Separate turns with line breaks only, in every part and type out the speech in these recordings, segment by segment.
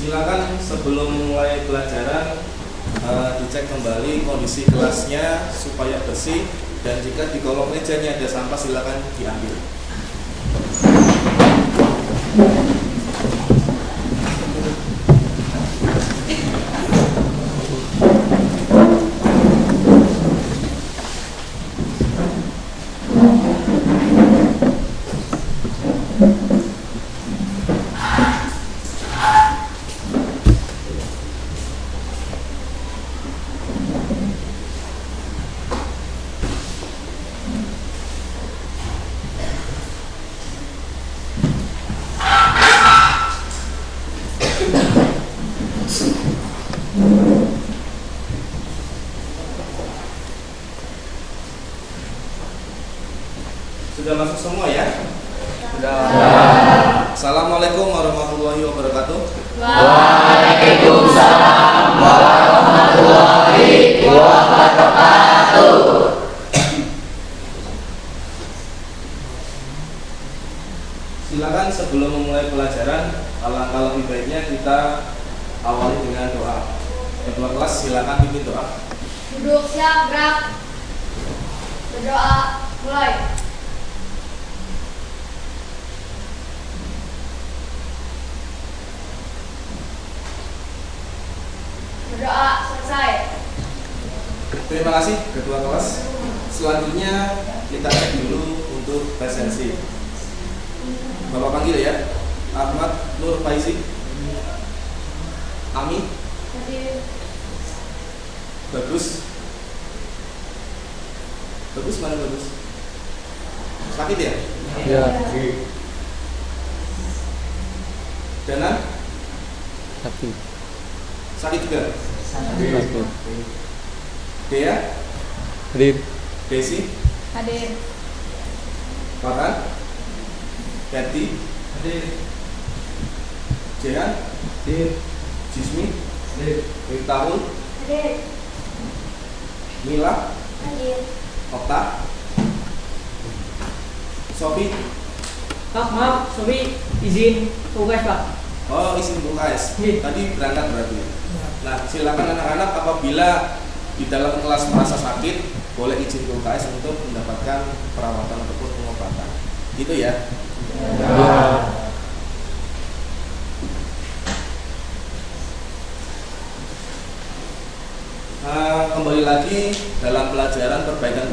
Silakan sebelum mulai pelajaran dicek kembali kondisi kelasnya supaya bersih, dan jika di kolong mejanya ada sampah silakan diambil. Sudah masuk semua ya? Sudah. Assalamualaikum warahmatullahi wabarakatuh.
Waalaikumsalam warahmatullahi wabarakatuh.
Silakan sebelum memulai pelajaran, alangkah lebih baiknya kita awali dengan doa. Ketua kelas silakan pimpin doa.
Duduk, siap, gerak. Berdoa, mulai. Berdoa, selesai.
Terima kasih ketua kelas. Selanjutnya kita cek dulu untuk presensi. Bapak panggil ya. Ahmad Nur Faizi. Ami. Bagus. Bagus mana bagus? Sakit ya?
Ya.
Danan?
Sakit.
Sakit juga?
Sakit.
Dea?
Hadir.
Desi?
Hadir.
Farhan? Berti?
Hadir.
Jehan?
Hadir.
Jismi?
Hadir.
Miftahul?
Hadir.
Mila?
Hadir.
Okta? Sofi?
Pak, maaf, Sofi izin tugas Pak.
Oh, izin UKS.
Iya.
Tadi berangkat berarti. Nah, silakan anak-anak apabila di dalam kelas merasa sakit, boleh izin ke UKS untuk mendapatkan perawatan ataupun pengobatan. Gitu ya.
Ya.
Kembali lagi dalam pelajaran perbaikan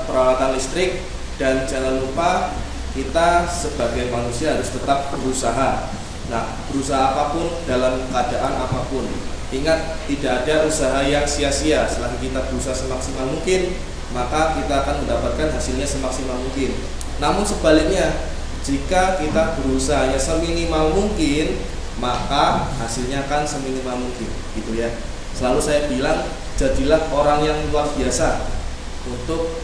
peralatan listrik, dan jangan lupa kita sebagai manusia harus tetap berusaha. Nah, berusaha apapun dalam keadaan apapun. Ingat, tidak ada usaha yang sia-sia. Selagi kita berusaha semaksimal mungkin, maka kita akan mendapatkan hasilnya semaksimal mungkin. Namun sebaliknya, jika kita berusaha seminimal mungkin, maka hasilnya akan seminimal mungkin. Gitu ya. Selalu saya bilang, jadilah orang yang luar biasa untuk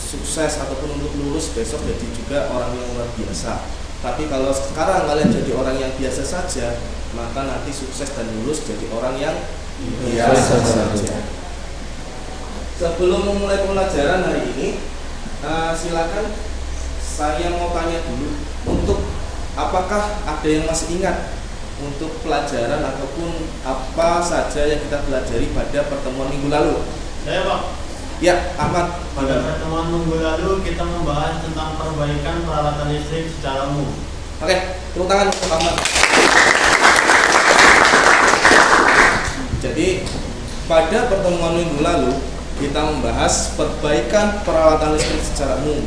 sukses ataupun untuk lulus besok, jadi juga orang yang luar biasa. Tapi kalau sekarang kalian jadi orang yang biasa saja, maka nanti sukses dan lulus jadi orang yang biasa saja. Sebelum memulai pelajaran hari ini, silakan saya mau tanya dulu, untuk apakah ada yang masih ingat untuk pelajaran ataupun apa saja yang kita pelajari pada pertemuan minggu lalu?
Saya Pak.
Ya, Ahmad.
Pada pertemuan minggu lalu kita membahas tentang perbaikan peralatan listrik secara umum.
Oke, tepuk tangan untuk Ahmad. Jadi pada pertemuan minggu lalu kita membahas perbaikan peralatan listrik secara umum.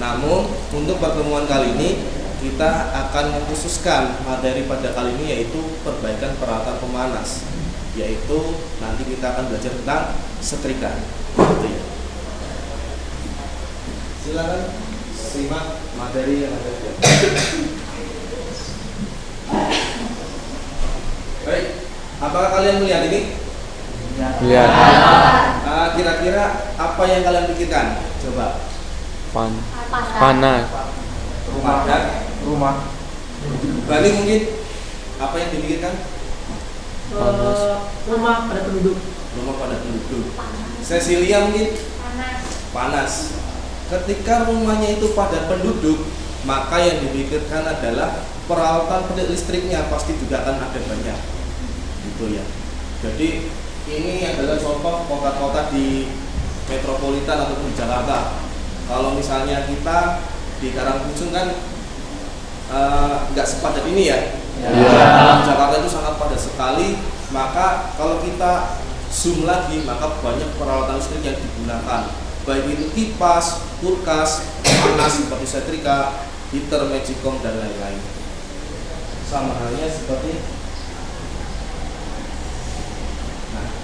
Namun untuk pertemuan kali ini kita akan mengkhususkan materi pada kali ini, yaitu perbaikan peralatan pemanas. Yaitu nanti kita akan belajar tentang setrika. Silakan simak materi yang ada di atas. Baik, apakah kalian melihat ini?
Lihat.
Kira-kira apa yang kalian pikirkan? Coba.
Panas.
Rumah dan
Rumah.
Bali mungkin apa yang dipikirkan?
Panas.
Rumah pada penduduk.
Rumah pada penduduk. Cecilia mungkin
Panas.
panas. ketika rumahnya itu padat penduduk, maka yang dipikirkan adalah peralatan listriknya pasti juga akan ada banyak, gitu ya. Jadi ini adalah contoh kota-kota di metropolitan ataupun di Jakarta. Kalau misalnya kita di Karangkujung kan nggak sepadat ini ya. Jakarta itu sangat padat sekali. Maka kalau kita zoom lagi, maka banyak peralatan listrik yang digunakan, baik itu kipas, kulkas, panas seperti setrika, heater, magicom dan lain-lain. Sama halnya seperti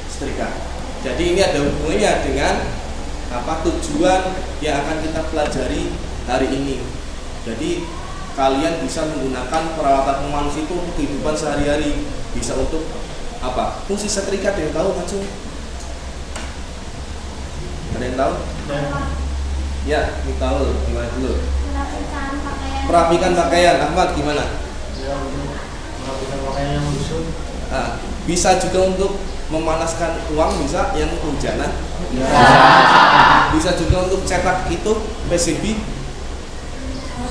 setrika. Jadi ini ada hubungannya dengan tujuan yang akan kita pelajari hari ini. Jadi kalian bisa menggunakan peralatan pemanas itu untuk kehidupan sehari-hari. Bisa untuk apa? Fungsi setrika ada yang tahu nggak, Cung? Ada yang tahu? Ya, Mitaul, gimana dulu?
Merapikan pakaian.
Merapikan pakaian, Ahmad gimana?
Ya, untuk merapikan pakaian yang busuk.
Bisa juga untuk memanaskan uang, bisa yang kehujanan. Bisa juga untuk cetak itu PCB.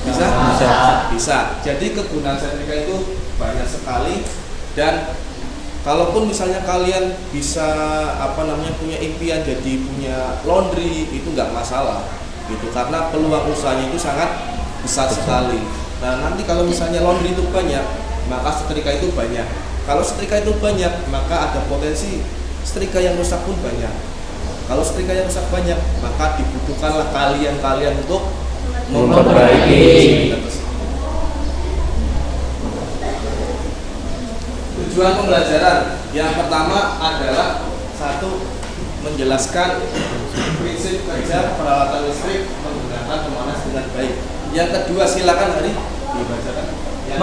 Bisa? Bisa. Jadi kegunaan setrika itu banyak sekali, dan kalaupun misalnya kalian bisa punya impian jadi punya laundry, itu nggak masalah gitu, karena peluang usahanya itu sangat besar sekali. Nah, nanti kalau misalnya laundry itu banyak, maka setrika itu banyak. Kalau setrika itu banyak, maka ada potensi setrika yang rusak pun banyak. Kalau setrika yang rusak banyak, maka dibutuhkanlah kalian untuk
Memperbaiki.
Tujuan pembelajaran yang pertama adalah satu, menjelaskan prinsip kerja peralatan listrik menggunakan pemanas dengan baik. Yang kedua, silakan Hari dibacakan. Yang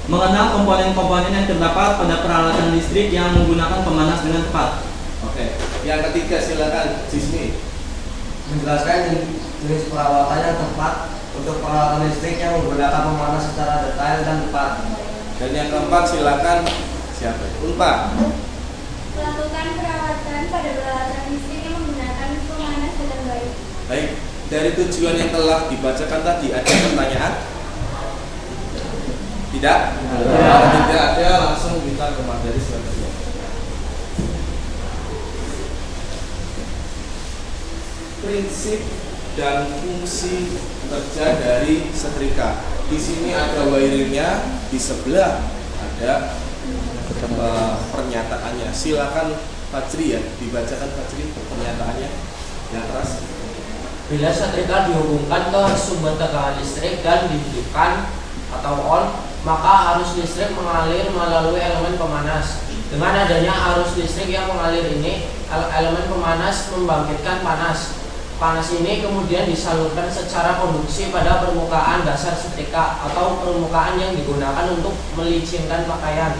Mengenal komponen-komponen yang terdapat pada peralatan listrik yang menggunakan pemanas dengan tepat.
Oke. Yang ketiga, silakan Jismi.
Menjelaskan jenis peralatan yang tepat untuk peralatan listrik yang menggunakan pemanas secara detail dan tepat.
Dan yang keempat, silakan siapa? Ulfa.
Melakukan perawatan pada peralatan listrik yang menggunakan pemanas dengan baik.
Baik. Dari tujuan yang telah dibacakan tadi, ada pertanyaan? Tidak? Kalau tidak ada, langsung kita ke materi selanjutnya. Prinsip dan fungsi kerja dari setrika. Di sini ada wiringnya, di sebelah ada pernyataannya. Silakan Fajri ya, dibacakan Fajri pernyataannya yang keras.
Bila setrika dihubungkan ke sumber tegangan listrik dan dihidupkan atau on, maka arus listrik mengalir melalui elemen pemanas. Dengan adanya arus listrik yang mengalir ini, elemen pemanas membangkitkan panas. Panas ini kemudian disalurkan secara konduksi pada permukaan dasar setrika atau permukaan yang digunakan untuk melicinkan pakaian.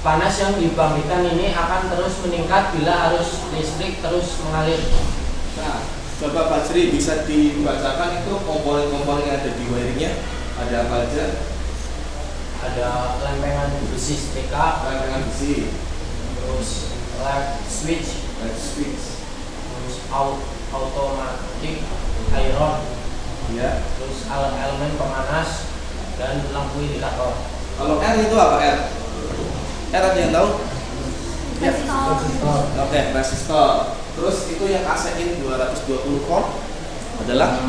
Panas yang dibangkitkan ini akan terus meningkat bila arus listrik terus mengalir.
Nah, coba Fajri bisa dibacakan itu komponen-komponen yang ada di wiringnya. Ada apa aja?
Ada lempengan besi setrika,
Lempengan besi,
terus light switch, terus automatic iron,
ya.
terus elemen pemanas dan lampu indikator.
Kalau R itu apa R? R ada yang tahu?
Resistor.
Oke, resistor. Terus itu yang AC-in 220 volt adalah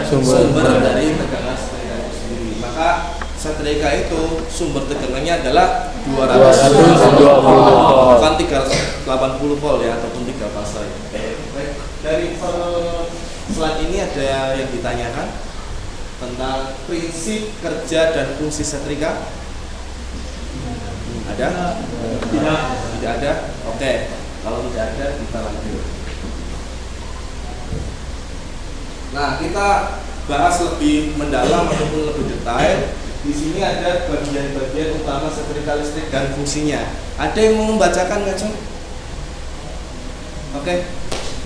sumber dari tegangan setrika itu sendiri. Maka setrika itu sumber tegangannya adalah 220 volt, bukan 380 volt ya, ataupun 3 fase. Baik. Dari slide ini ada yang ditanyakan tentang prinsip kerja dan fungsi setrika. Ada? Tidak ada? Oke. Kalau tidak ada, kita lanjut. Nah, kita bahas lebih mendalam ataupun lebih detail. Di sini ada bagian-bagian utama setrika listrik dan fungsinya. Ada yang mau membacakan nggak, Cung? Oke.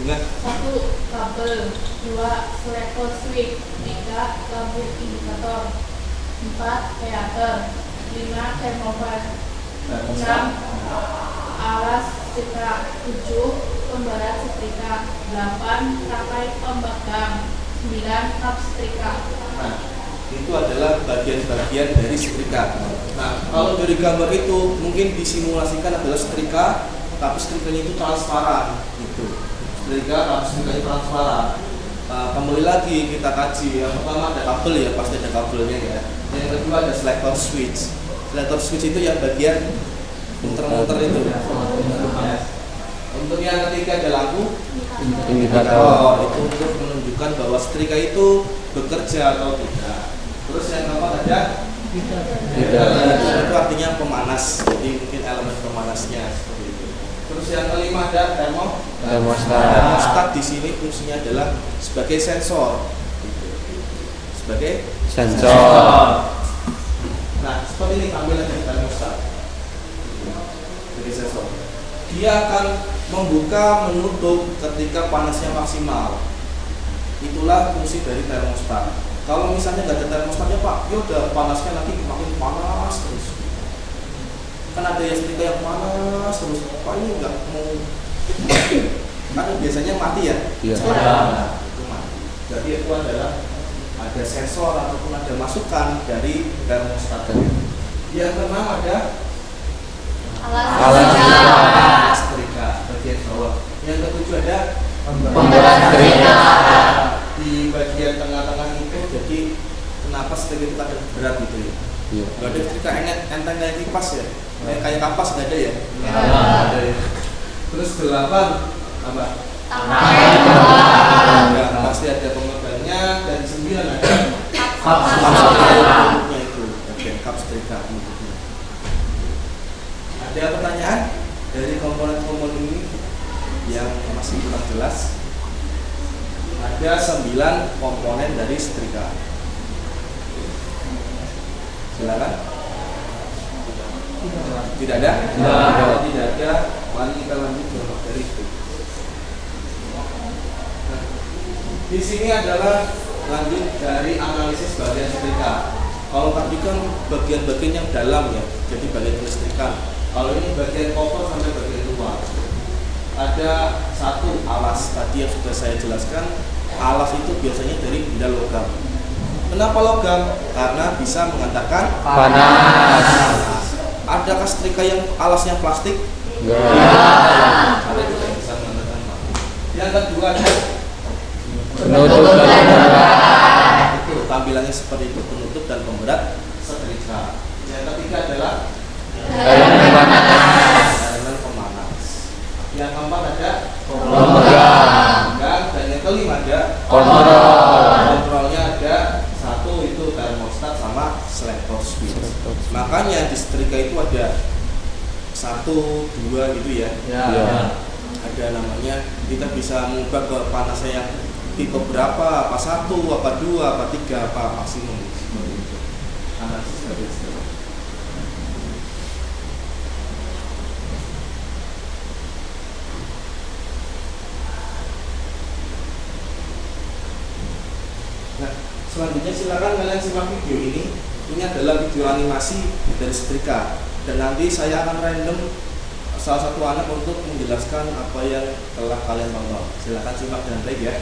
Bunga.
1. Kabel. 2. Selevel switch. 3. Lampu indikator. 4. Reaktor. 5. Termometer. 6. Alas setrika. 7. Pembarat setrika. 8. Rangkai pembangkang. 9. Kap setrika.
Nah, itu adalah bagian-bagian dari setrika. Nah, kalau dari gambar itu mungkin disimulasikan adalah setrika, tapi setrikanya itu transparan gitu. Setrika tapi setrikanya transparan. Nah, kembali lagi kita kaji. Yang pertama ada kabel ya, pasti ada kabelnya ya. Yang kedua ada selector switch. Selector switch itu yang bagian muter-muter itu. Untuk yang ketiga ada lampu indikator. Itu untuk menunjukkan bahwa setrika itu bekerja atau tidak. Terus yang keempat ada itu artinya pemanas. Jadi mungkin elemen pemanasnya seperti itu. Terus yang kelima ada termostat. Termostat di sini fungsinya adalah sebagai sensor. Sebagai sensor. Nah, seperti ini tampilannya termostat. Sebagai sensor. Dia akan membuka menutup ketika panasnya maksimal. Itulah fungsi dari termostat. Kalau misalnya nggak ada termostatnya Pak, ya udah panasnya nanti makin panas terus. Kan ada yang setrika yang panas terus. Pak ini nggak mau, kan biasanya mati ya.
Iya.
Nah, itu mati. Jadi itu adalah ada sensor ataupun ada masukan dari termostat. Yang keenam ada
Alas
setrika bagian bawah. Yang ketujuh ada
pemberat setrika.
Di bagian tengah-tengah itu, jadi kenapa setrika itu ada berat gitu ya?
Iya.
Gak ada setrika enteng kayak kipas ya? Kayak kapas nggak ada ya?
Nggak
ada ya. Terus 8 apa?
Tangan.
Ya, pasti ada pemegangnya. Dan 9 ada
Kap
bentuknya itu bagian kap setrika. Ada pertanyaan dari komponen-komponen ini yang masih kurang jelas? Ada 9 komponen dari setrika. Silakan. Tidak ada? Tidak ada. Mari kita lanjut ke materi itu. Nah, di sini adalah lanjut dari analisis bagian setrika. Kalau tadi kan bagian-bagian yang dalam ya, jadi bagian kelistrikan. Kalau ini bagian cover sampai bagian luar. Ada satu alas tadi yang sudah saya jelaskan. Alas itu biasanya dari benda logam. Kenapa logam? Karena bisa mengantarkan panas. Adakah setrika yang alasnya plastik?
Enggak.
Ada juga yang bisa mengantarkan panas. Yang kedua ada
Penutup dan pemberat.
itu tampilannya seperti itu, penutup dan pemberat setrika. Yang ketiga adalah
Elemen pemanas.
elemen pemanas. Yang keempat ada
Pemegang.
dan yang kelima ada
Kontrol.
kontrolnya ada satu itu termostat sama selector switch. Makanya di setrika itu ada 1, 2 gitu ya.
Iya.
Ada namanya, kita bisa mengubah ke panasnya yang tipe berapa, apa 1, apa 2, apa 3, apa maksimum seperti itu. Analisis dari setrika. Nah, selanjutnya silakan kalian simak video ini. Ini adalah video animasi dari setrika. Dan nanti saya akan random salah satu anak untuk menjelaskan apa yang telah kalian tonton. Silakan simak dengan baik ya.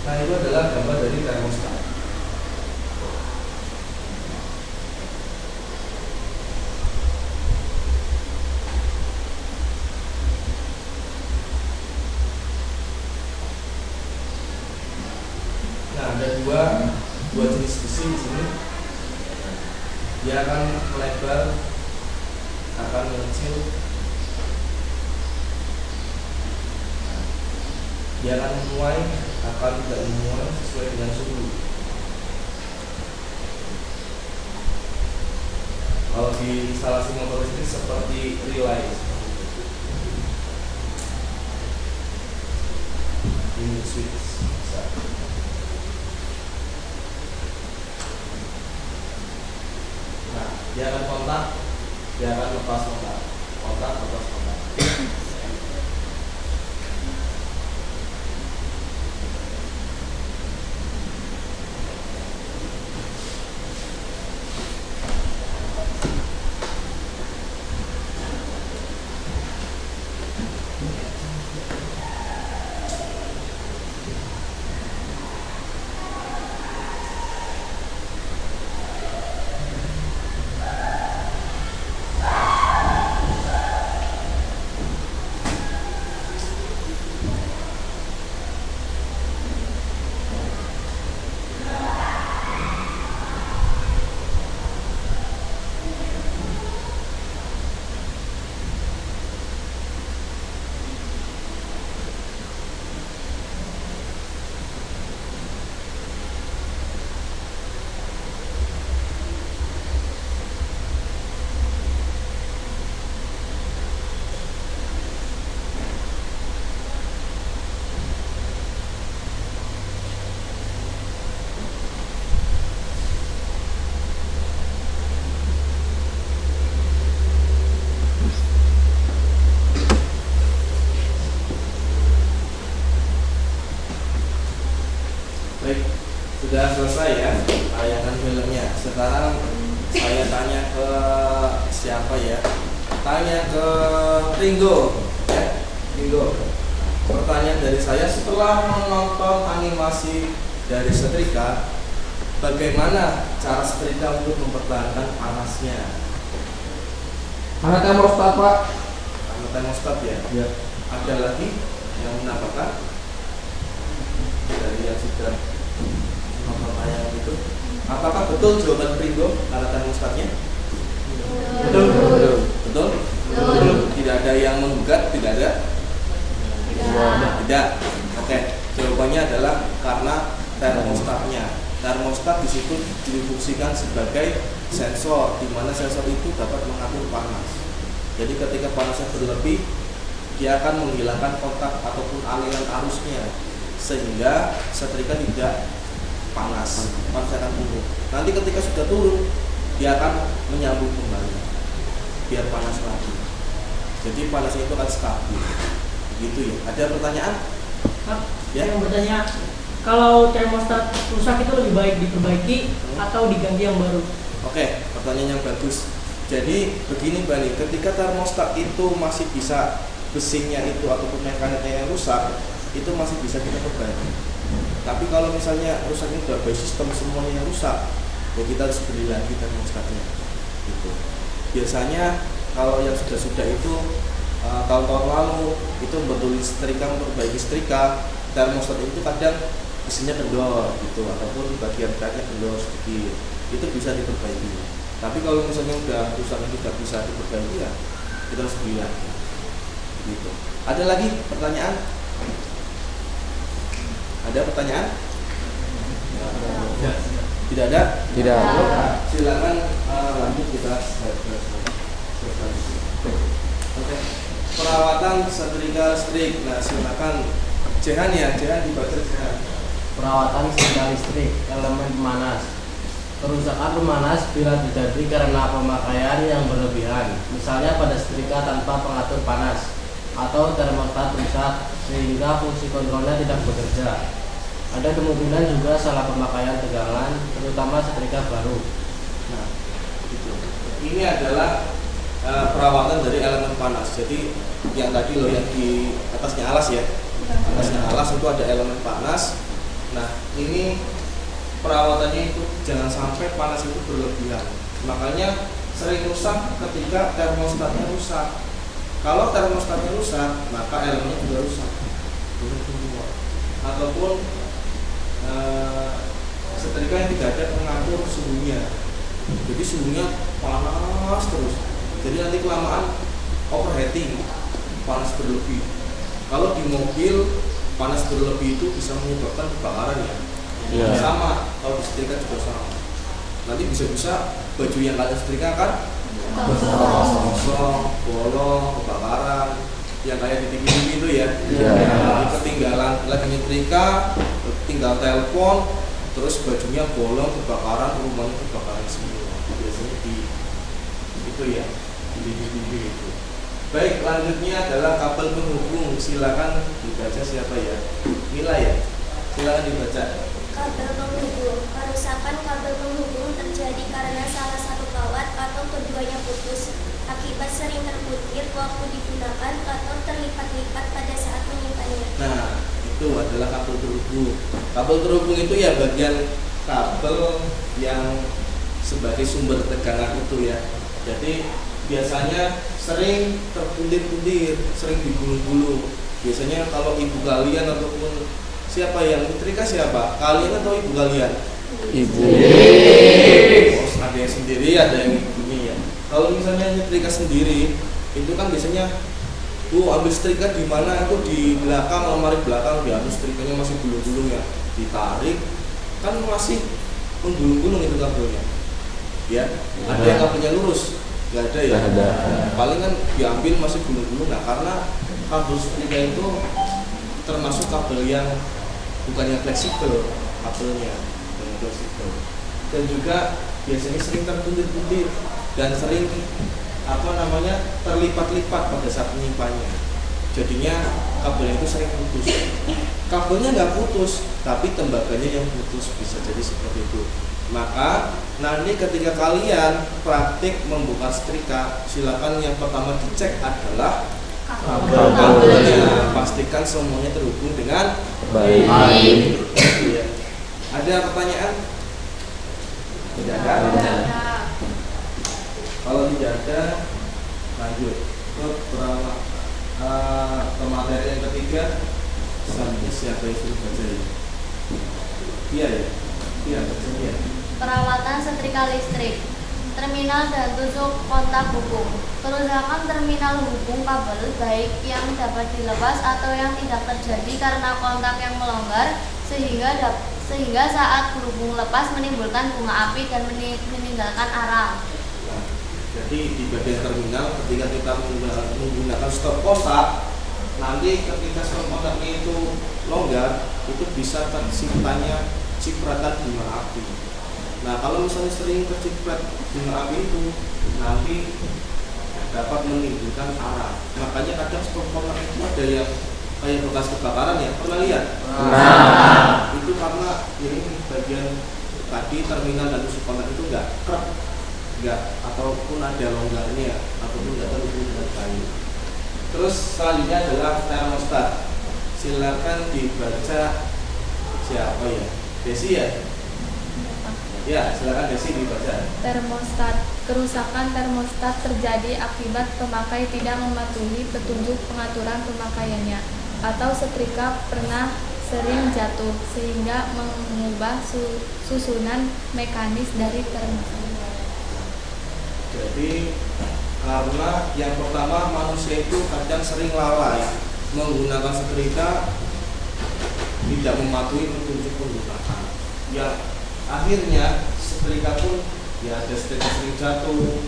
Nah, itu adalah gambar dari termostat. Nah, ada dua jenis besi di sini. Dia akan melebar, akan mengecil. Dia akan menuai, akan tidak menuai sesuai dengan suhu. Kalau di instalasi motor listrik seperti relay. Ini switch. Bisa. Nah, dia akan kontak, dia akan lepas kontak, lepas kontak. Baik, sudah selesai ya tayangan filmnya. Sekarang saya tanya ke siapa ya? Tanya ke Ringo, ya, Ringo. Pertanyaan dari saya, setelah menonton animasi dari setrika, bagaimana cara setrika untuk mempertahankan panasnya?
Mana termostat, Pak?
Karena termostat ya.
Ya.
Ada lagi yang menambahkan dari yang sudah nonton tayangan itu? Apakah betul jawaban Pringgo karena termostatnya?
Betul.
Betul? Tidak ada yang menggugat? Tidak ada? Tidak. Oke, jawabannya adalah karena termostatnya. Termostat di situ difungsikan sebagai sensor, di mana sensor itu dapat mengatur panas. Jadi ketika panasnya berlebih, dia akan menghilangkan kontak ataupun aliran arusnya, sehingga setrika tidak panas, panasnya akan turun. Nanti ketika sudah turun, dia akan menyambung kembali, biar panas lagi. Jadi panasnya itu akan stabil. Begitu ya. Ada pertanyaan? Ya.
Yang bertanya, kalau termostat rusak itu lebih baik diperbaiki atau diganti yang baru?
Oke, pertanyaan yang bagus. Jadi begini Bani, ketika termostat itu masih bisa besinya itu ataupun mekaniknya yang rusak, itu masih bisa kita perbaiki. Tapi kalau misalnya rusaknya udah by sistem semuanya yang rusak, ya kita harus beli lagi termostatnya. Gitu. Biasanya kalau yang sudah itu tahun-tahun lalu itu betul setrika, memperbaiki setrika, termostat itu kadang besinya kendor gitu, ataupun bagian beratnya kendor sedikit, itu bisa diperbaiki. Tapi kalau misalnya udah rusaknya tidak bisa diperbaiki, ya kita harus beli lagi. Gitu. Ada lagi pertanyaan? Ada pertanyaan? Tidak ada?
Tidak.
Silakan lanjut kita. Oke. Perawatan setrika listrik. Nah, silakan Jehan ya, Jehan dibaca Jehan.
Perawatan setrika listrik, elemen pemanas. Kerusakan pemanas bila terjadi karena pemakaian yang berlebihan, misalnya pada setrika tanpa pengatur panas, atau termostat rusak sehingga fungsi kontrolnya tidak bekerja. Ada kemungkinan juga salah pemakaian tegangan, terutama setrika baru.
Nah, gitu. Ini adalah perawatan dari elemen panas. Jadi yang tadi loh, yang di atasnya alas ya, atasnya alas itu ada elemen panas. Nah, ini perawatannya itu jangan sampai panas itu berlebihan. Makanya sering rusak ketika termostatnya rusak. Kalau termostatnya rusak, maka elemennya juga rusak. Ataupun setrika yang tidak ada pengatur suhunya. Jadi suhunya panas terus. Jadi nanti kelamaan overheating, panas berlebih. Kalau di mobil panas berlebih itu bisa menyebabkan kebakaran ya. Sama, kalau di setrika juga sama. Nanti bisa-bisa baju yang kalian setrika kan kosong, bolong, kebakaran, yang kayak di TV itu ya. Ketinggalan lagi nyetrika, tinggal telepon, terus bajunya bolong, kebakaran, rumahnya kebakaran semua. Biasanya di itu ya, di TV itu. Baik, lanjutnya adalah kabel penghubung. Silakan dibaca siapa ya? Mila ya. Silakan dibaca.
Kabel penghubung. Kerusakan kabel penghubung terjadi karena salah satu kawat atau keduanya putus akibat sering terputir waktu digunakan atau terlipat-lipat pada saat menyimpannya.
Nah, itu adalah kabel terhubung. Kabel terhubung itu ya bagian kabel yang sebagai sumber tegangan itu ya. Jadi biasanya sering terpuntir-puntir, sering digulung-gulung. Biasanya kalau ibu kalian ataupun siapa yang nyetrika siapa? Kalian atau ibu kalian? Ibu. Oh, ada yang sendiri, ada yang ibunya ya. Kalau misalnya nyetrika sendiri, itu kan biasanya Bu ambil setrika di mana? Itu di belakang, lemari belakang, ya setrikanya masih gulung-gulung ya. Ditarik, kan masih menggulung-gulung itu kabelnya. Ya, ada yang kabelnya lurus, nggak ada ya. Paling kan diambil masih gulung-gulung. Nah, karena kabel setrika itu termasuk kabel yang bukan yang fleksibel, kabelnya yang fleksibel. Dan juga biasanya sering terpuntir-puntir dan sering terlipat-lipat pada saat menyimpannya. Jadinya kabelnya itu sering putus. Kabelnya nggak putus, tapi tembaganya yang putus, bisa jadi seperti itu. Maka nanti ketika kalian praktik membuka setrika, silakan yang pertama dicek adalah kabelnya. Pastikan semuanya terhubung dengan baik. Ya. Ada pertanyaan? Tidak ada. Kalau tidak ada, lanjut ke materi yang ketiga. Sampai siapa yang sudah baca ini? Iya ya, iya betul ya.
Perawatan setrika listrik, terminal dan tusuk kontak hubung. Kerusakan terminal hubung kabel baik yang dapat dilepas atau yang tidak terjadi karena kontak yang melonggar sehingga saat berhubung lepas menimbulkan bunga api dan meninggalkan arang.
Jadi di bagian terminal ketika kita menggunakan stop kontak, nanti ketika stop kontaknya itu longgar, itu bisa terciptanya cipratan bunga api. Nah, kalau misalnya sering terciprat bunga api itu nanti dapat menimbulkan arang. Makanya kadang stop kontak itu ada yang kayak bekas kebakaran ya, pernah lihat? Itu karena ini bagian tadi terminal dan tusuk kontak itu enggak ataupun ada longgarnya ataupun enggak terhubung dengan baik. Terus selanjutnya adalah termostat. Silakan dibaca siapa ya? Desi ya? Ya, silakan Desi dibaca.
Termostat. Kerusakan termostat terjadi akibat pemakai tidak mematuhi petunjuk pengaturan pemakaiannya atau setrika pernah sering jatuh sehingga mengubah susunan mekanis dari termostat.
Jadi karena yang pertama manusia itu kadang sering lalai menggunakan setrika, tidak mematuhi petunjuk penggunaan. Ya akhirnya setrika pun ya ada setrika sering jatuh.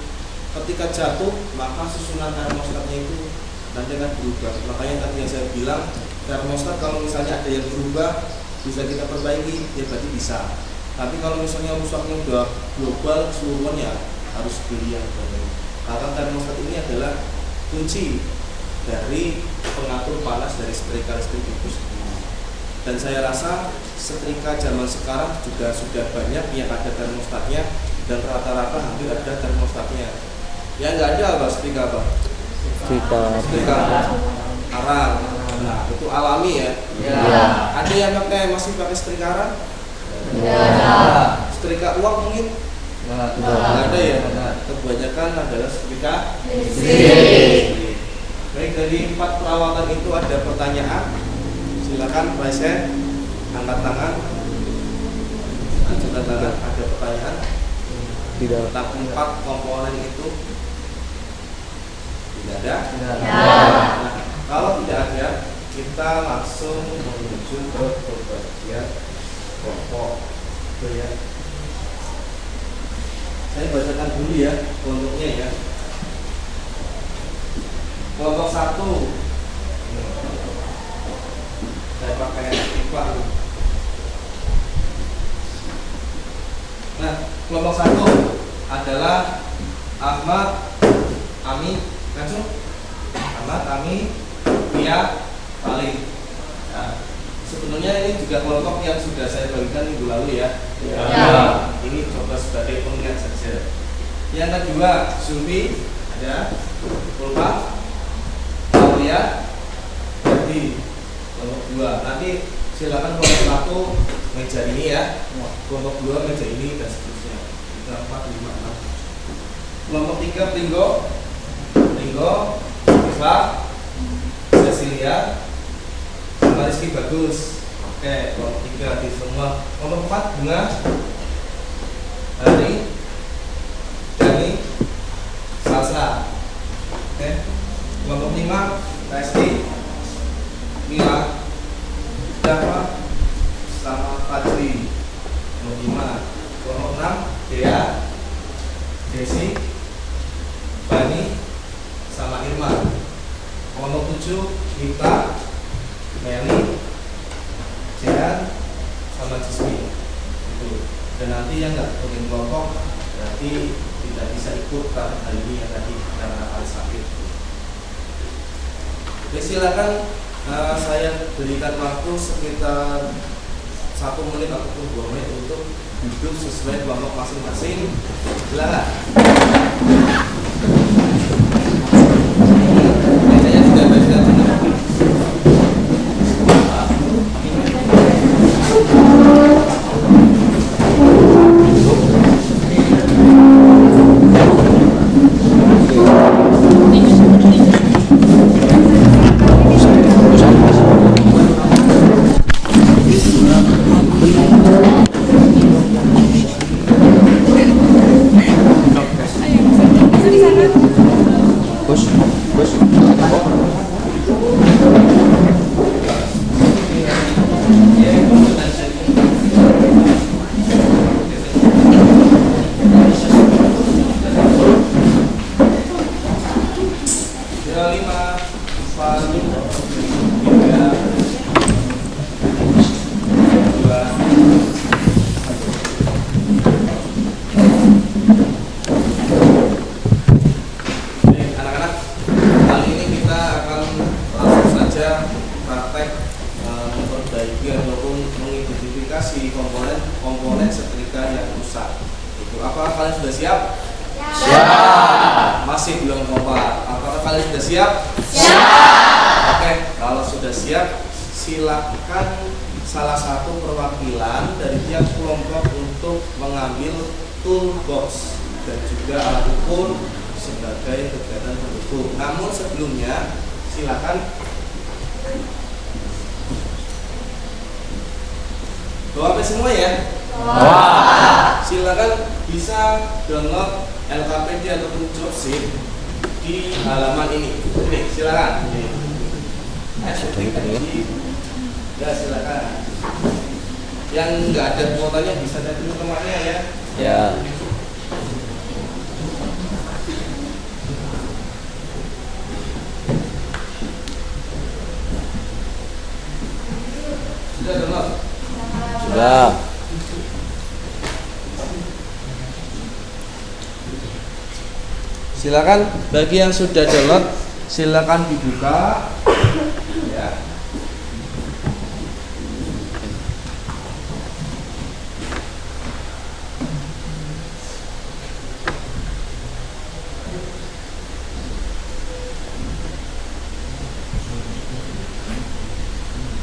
Ketika jatuh maka susunan termostatnya itu nanti akan berubah. Makanya tadi yang saya bilang termostat kalau misalnya ada yang berubah bisa kita perbaiki, ya berarti bisa. Tapi kalau misalnya rusaknya udah global keseluruhan ya harus beli yang baru. Karena termostat ini adalah kunci dari pengatur panas dari setrika listrik itu sendiri. Dan saya rasa setrika zaman sekarang juga sudah banyak yang ada termostatnya dan rata-rata hampir ada termostatnya. Yang nggak ada apa setrika apa? Setrika arang. Nah itu alami ya. Ada yang masih pakai setrika arang? Setrika uang mungkin? Nggak ada ya. Kebanyakan adalah setrika listrik. Baik, dari 4 perawatan itu ada pertanyaan. Silakan present, angkat tangan, angkat tangan. Ada pertanyaan? Tidak. Tentang 4 komponen itu tidak ada. Nah, kalau tidak ada, kita langsung menuju ke bagian pokok. Ya. Saya bacakan dulu ya kelompoknya ya. Kelompok 1 saya pakai IPA. Nah, kelompok 1 adalah Ahmad, Ami, langsung Ahmad, Ami, Pia, Paling. Nah, sebenarnya ini juga kelompok yang sudah saya bagikan minggu lalu ya.
Ya.
Ini coba sebagai pengingat saja. Yang kedua, Zulfi ada, Ulfa, Aulia, Berdi. Kelompok 2. Nanti silakan kelompok 1 meja ini ya. Kelompok 2 meja ini dan seterusnya. 3, 4, 5, 6. Kelompok 3 Pringgo, Isla, Cecilia, sama Rizky Bagus. Oke, kelompok 3 di semua. Kelompok 4 Bunga, Hari, Dani, Salsa. Oke. Kelompok 5 Resti, Mila, Dava, sama Fajri. Kelompok 5. Kelompok 6 Dea, Desi, Bani, sama Irma. Kelompok 7 Gita, Meli, Jehan, sama Jismi. Itu. Dan nanti yang nggak bikin kelompok berarti tidak bisa ikut karena hari ini yang tadi karena harus sakit. Oke, silakan saya berikan waktu sekitar 1 menit ataupun 2 menit untuk duduk sesuai kelompok masing-masing. Silakan. Biasanya sudah baca benar. Komponen setrika yang rusak. Itu apa? Kalian sudah siap? Siap. Masih belum kompak. Apakah kalian sudah siap? Siap. Oke, kalau sudah siap, silakan salah satu perwakilan dari tiap kelompok untuk mengambil toolbox dan juga alat ukur sebagai kegiatan pendukung. Namun sebelumnya, silakan bawa HP semua ya. Silakan bisa download LKPD ataupun Jobsit di halaman ini. Ini silakan. Ya silakan. Yang nggak ada kuotanya bisa cari temannya ya.
Ya.
Sudah download?
Sudah.
Silakan bagi yang sudah download silakan dibuka ya.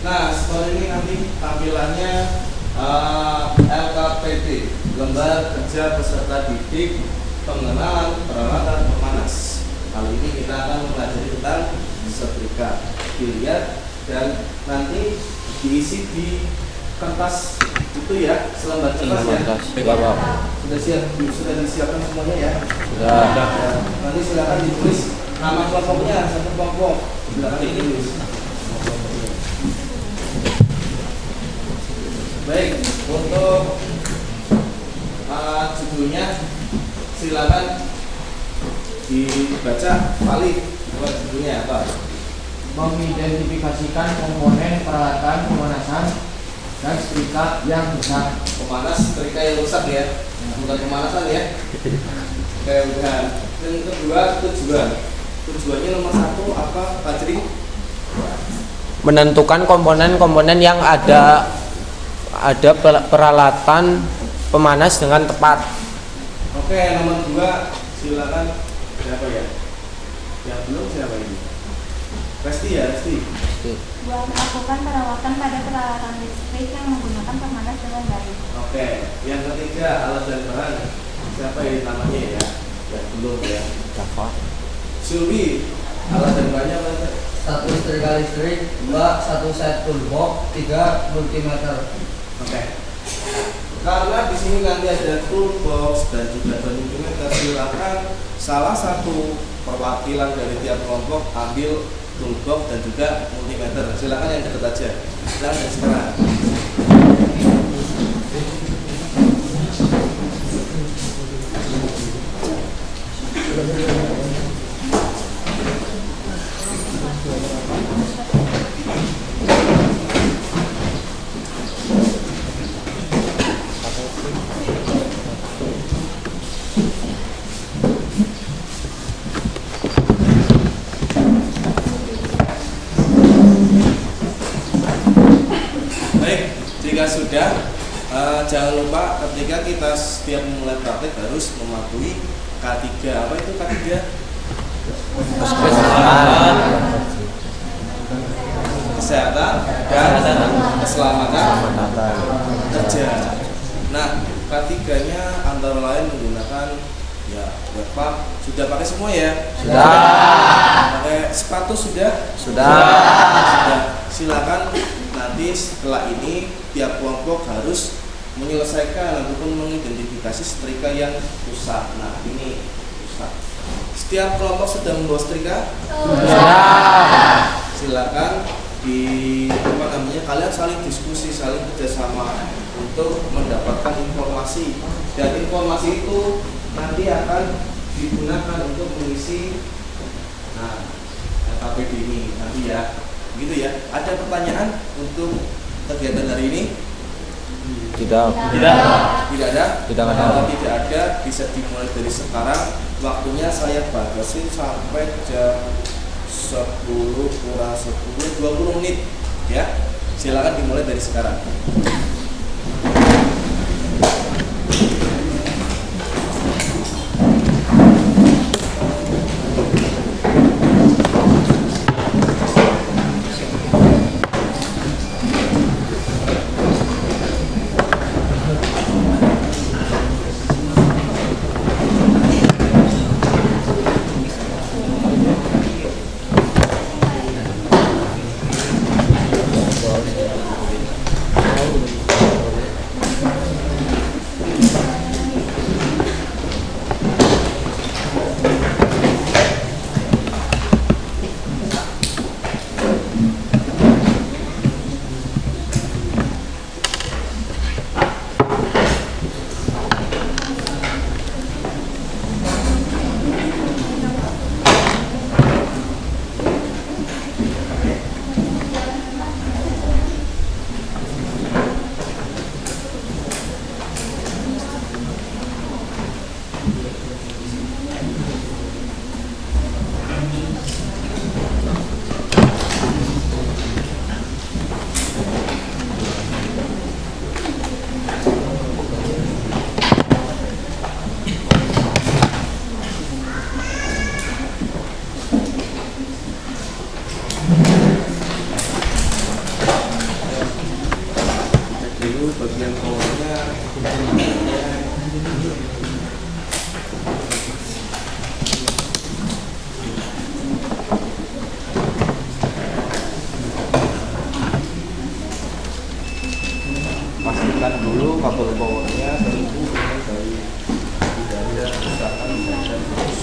Nah, setelah ini nanti tampilannya LKPD, Lembar Kerja Peserta Didik Pengenalan Peralatan Pemanas. Kali ini kita akan mempelajari tentang setrika. Dilihat dan nanti diisi di kertas itu ya, selembar kertas ya. Sudah siap, sudah disiapkan semuanya ya.
Sudah.
Nanti silakan ditulis nama kelompoknya, satu kelompok. Silakan ditulis. Baik, untuk judulnya silakan dibaca kali judulnya apa?
Mengidentifikasikan komponen peralatan pemanasan dan setrika yang rusak.
Pemanas setrika yang rusak ya, bukan pemanasan ya. Oke, udah. Yang kedua, tujuannya nomor 1 apa, Pak Jri?
Menentukan komponen-komponen yang ada peralatan pemanas dengan tepat.
Oke, nomor 2 silakan. Siapa ya? Yang belum siapa ini? Resti ya, Resti.
Buat melakukan perawatan pada peralatan listrik yang menggunakan pemanas dengan baik.
Oke, yang ketiga alat dan bahan. Siapa ini namanya ya? Yang belum ya. Sylvie, alat dan bahannya apa aja?
1 setrika listrik, 2 1 set toolbox, 3 multimeter.
Oke. Karena di sini nanti ada toolbox dan juga multimeter, silakan salah satu perwakilan dari tiap kelompok ambil toolbox dan juga multimeter. Silakan yang dekat aja. Dan sekarang. Jika sudah, jangan lupa ketika kita setiap memulai praktek harus mematuhi K3. Apa itu K3? Kesehatan dan keselamatan kerja. Nah, K3-nya antara lain menggunakan ya webcam. Sudah pakai semua ya?
Sudah.
Pakai sepatu sudah?
Sudah.
Silakan nanti setelah ini tiap kelompok harus menyelesaikan ataupun mengidentifikasi setrika yang rusak. Nah, ini rusak. Setiap kelompok sudah membawa setrika? Silakan kalian saling diskusi, saling kerjasama untuk mendapatkan informasi, dan informasi itu nanti akan digunakan untuk mengisi LKPD ini nanti ya. Gitu ya. Ada pertanyaan untuk kegiatan hari ini?
Tidak.
Tidak ada. Kalau tidak ada, bisa dimulai dari sekarang. Waktunya saya batasin sampai jam 10 kurang 10, 20 menit ya. Silakan dimulai dari sekarang. Bagian bawahnya pastikan dulu kabel powernya terhubung dengan dari tidak ada kerusakan dan terus.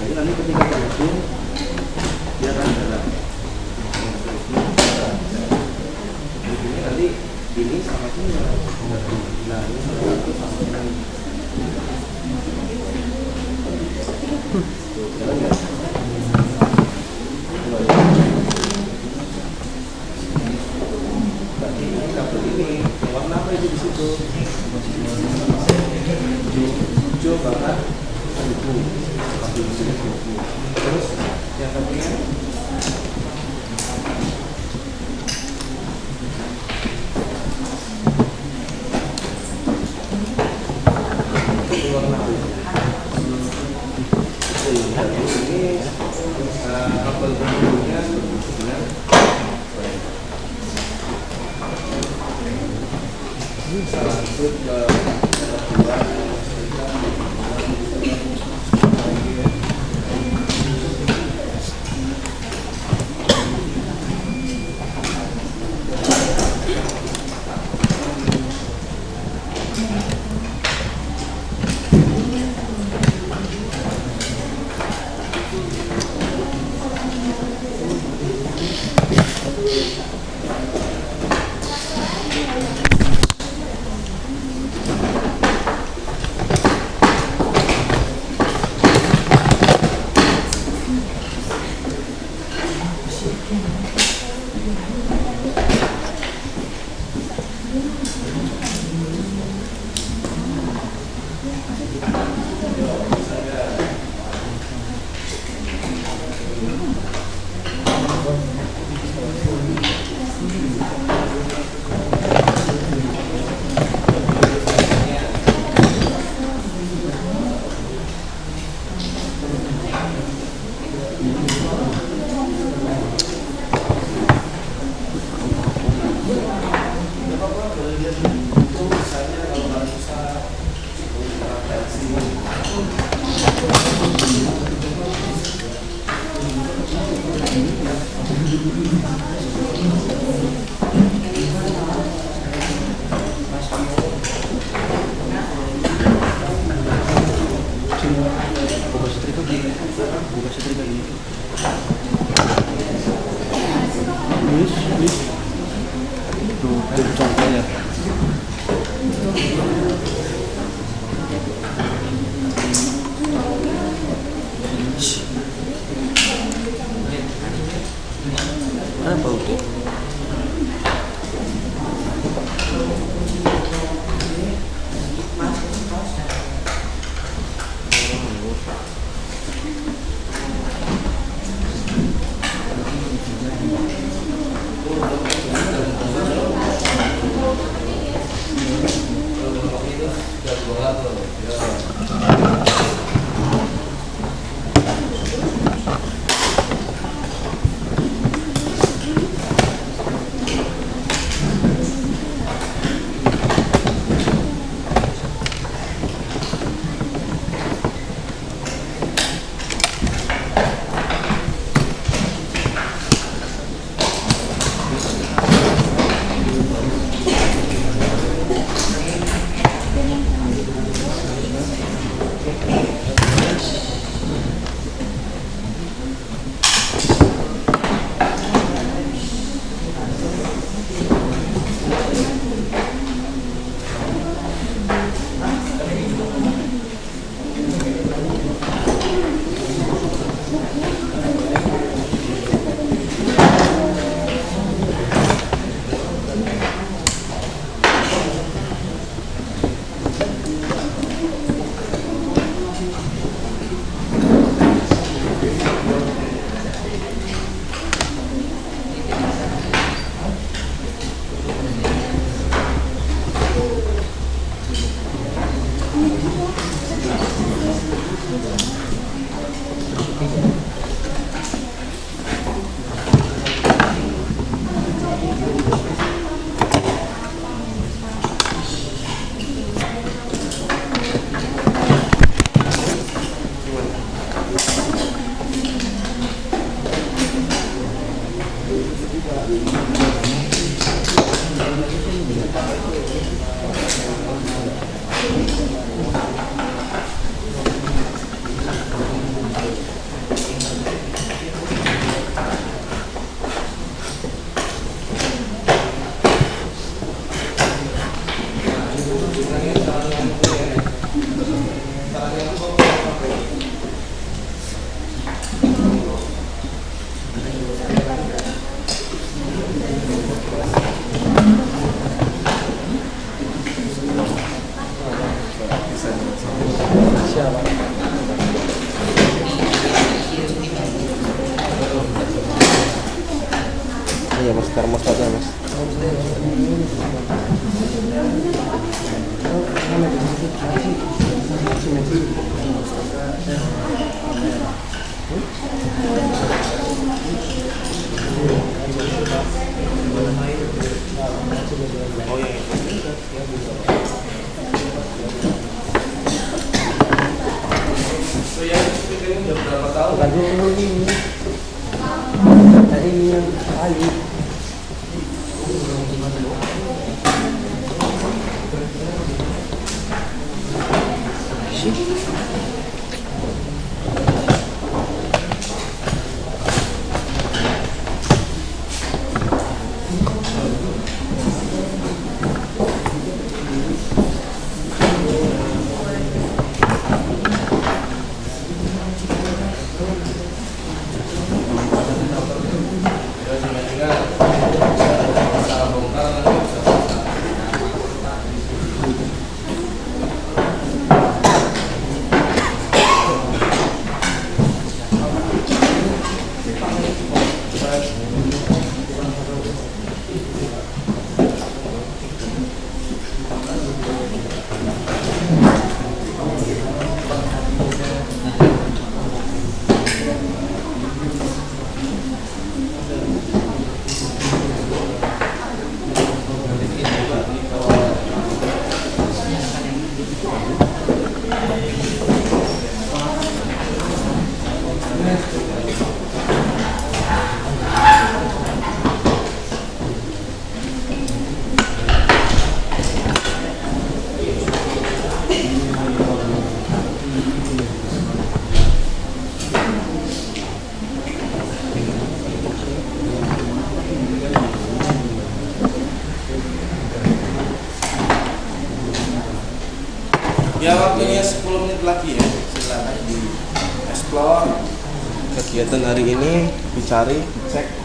Jadi nanti ketika terhubung dia akan jalan. Ini nanti ini sama ini. Nah ini satu sama ini. Jalan nggak? Berarti ini kabel ini warna apa itu di situ? Hijau bahkan buku. Terus yang ketiga warna ini kabel penghubungnya dengan lanjut ke kedua.
Iya mas, termostatnya mas.
Oh iya. So yang ini udah berapa tahun?
Tadi ini. Tadi ini yang ayu.
Ya waktunya 10 menit lagi ya, silakan di explore kegiatan hari ini, dicari, cek.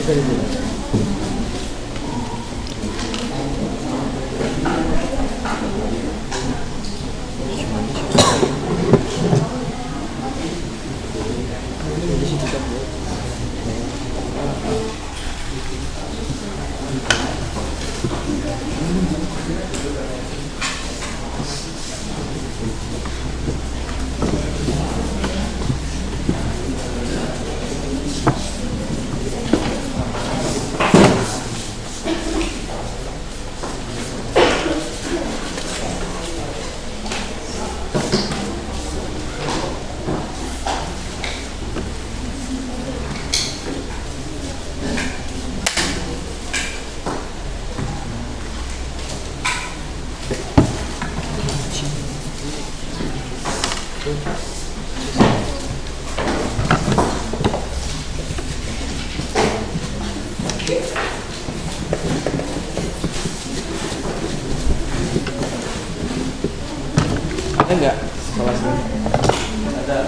Ada nggak kelasnya? Ada.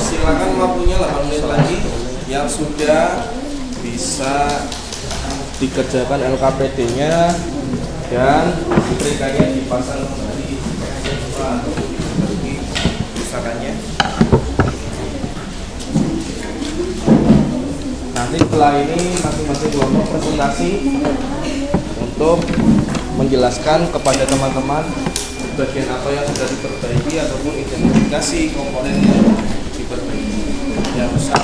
Silakan waktunya 8 menit lagi yang sudah bisa dikerjakan LKPD-nya dan listrikanya dipasang kembali atau diperbaiki kerusakannya. Nanti setelah ini masing-masing kelompok presentasi untuk menjelaskan kepada teman-teman bagian apa yang sudah diperbaiki ataupun identifikasi komponen yang diperbaiki yang rusak.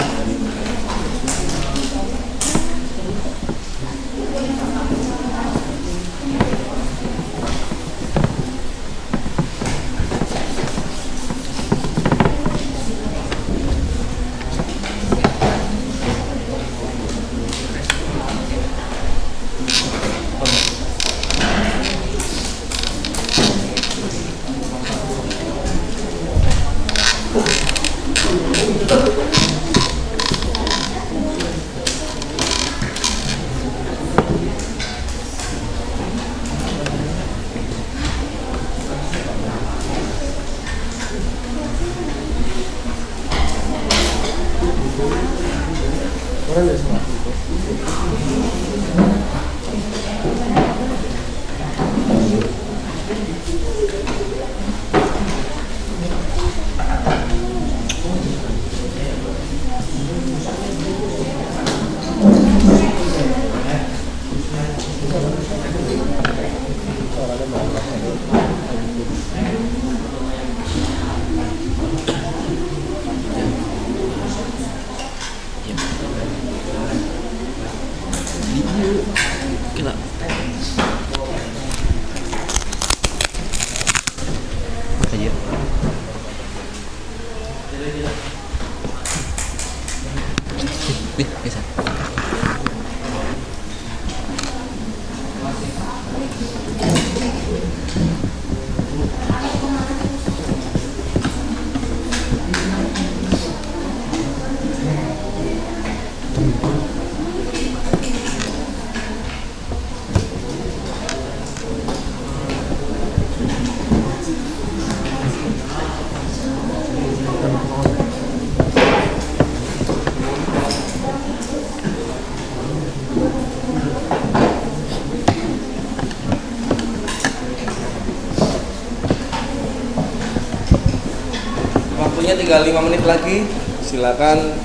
Waktunya tinggal 5 menit lagi, silakan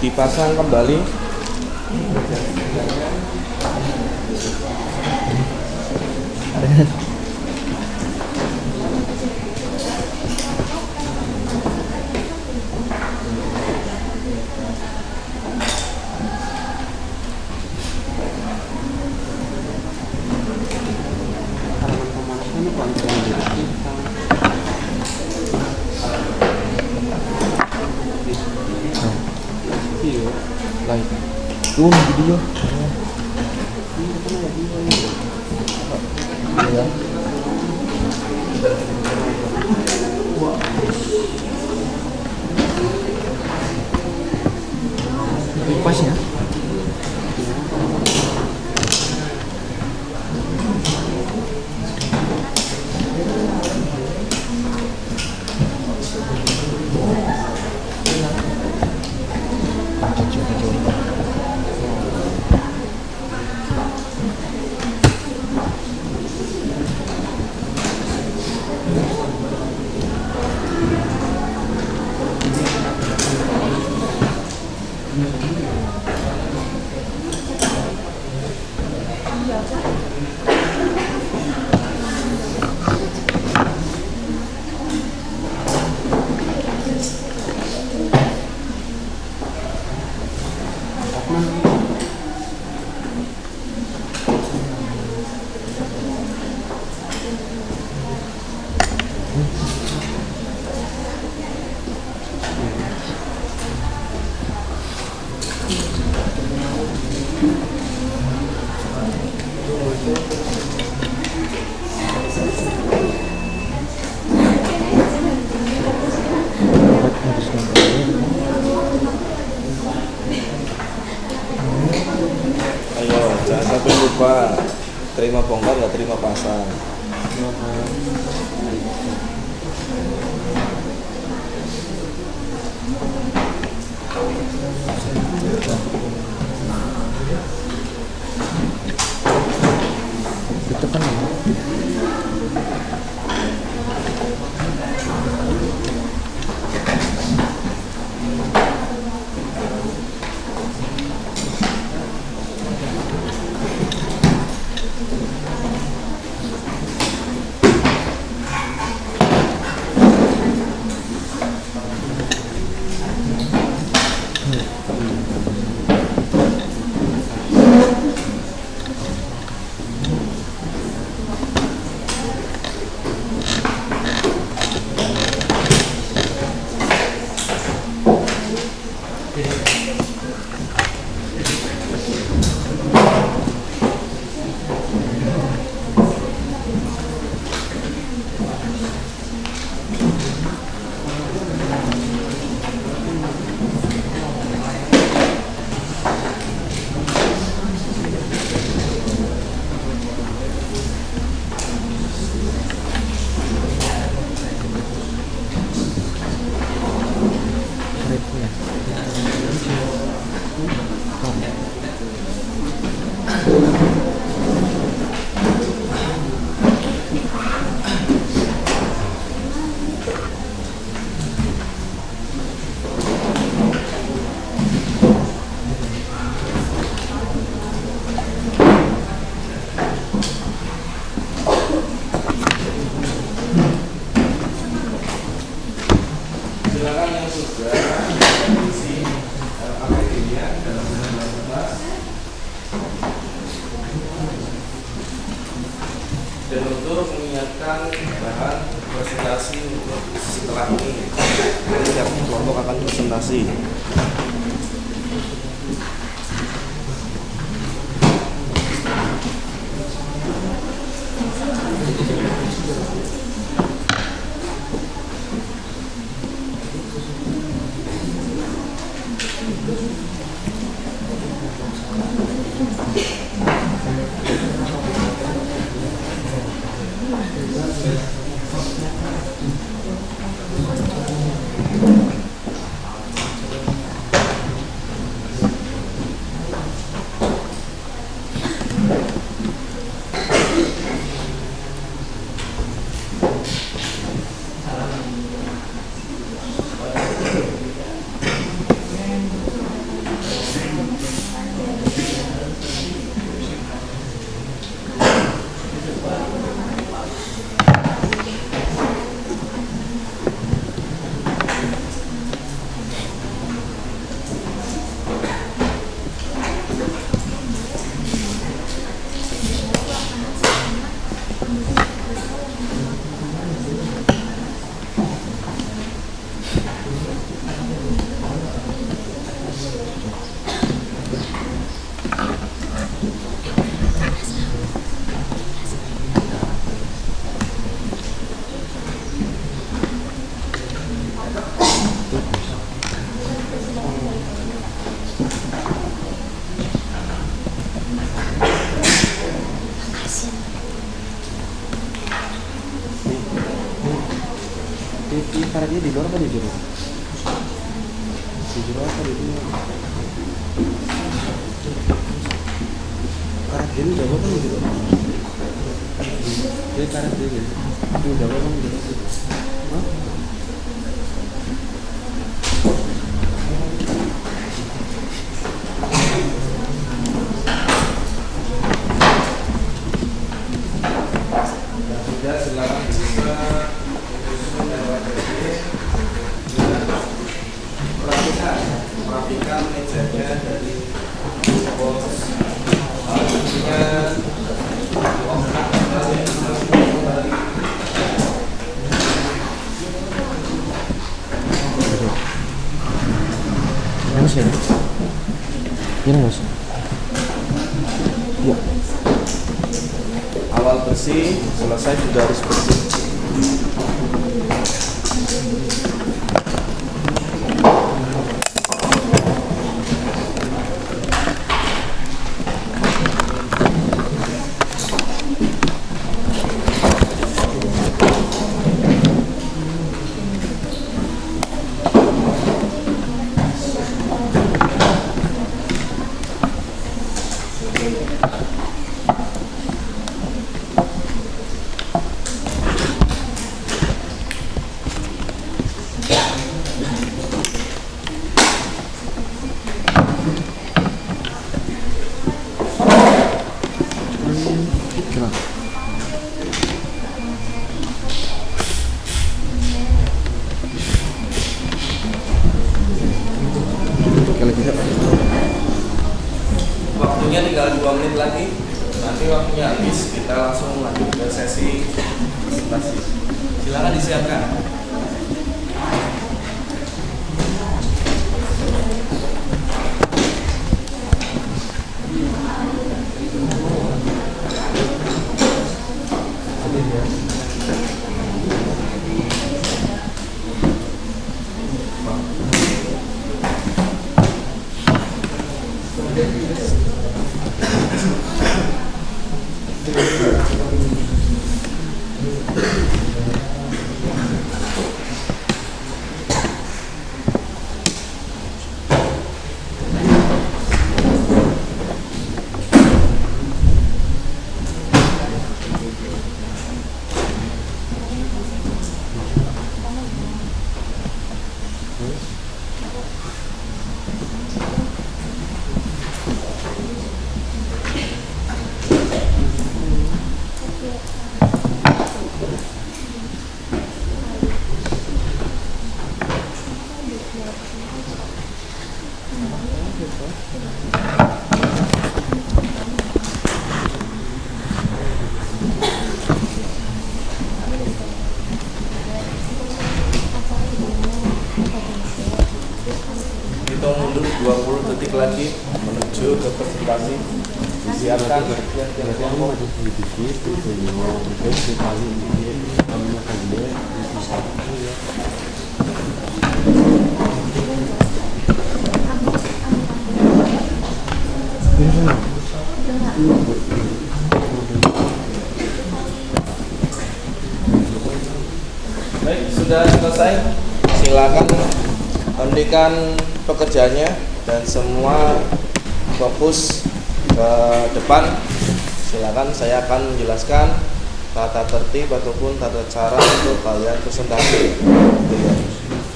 dipasang kembali.
Tuh video. Ya. Pas ya.
Ayo, jangan sampai lupa terima bongkar nggak terima pasang.
Ditekan ya.
Silakan yang sudah isi APD-nya dalam bulan 2018 dan untuk menyiapkan bahan presentasi untuk setelah ini, setiap kelompok akan presentasi.
karetnya di luar apa di jero? Di jero apa di luar? Karet ini udah apa di jero? Ini karet ini itu udah apa di jero? Hah?
Sudah, silakan bisa merapikan mejanya dari bos
Mas ya? Ini mas? Ya.
awal bersih, selesai sudah harus bersih. Waktunya tinggal 2 menit lagi. Nanti waktunya habis, kita langsung lanjut ke sesi presentasi. Silakan disiapkan. Hitung mundur 20 detik lagi menuju ke presentasi. Disiapkan. Baik, sudah selesai. Silakan hentikan pekerjaannya dan semua fokus ke depan. Silakan, saya akan menjelaskan tata tertib ataupun tata cara untuk kalian presentasi.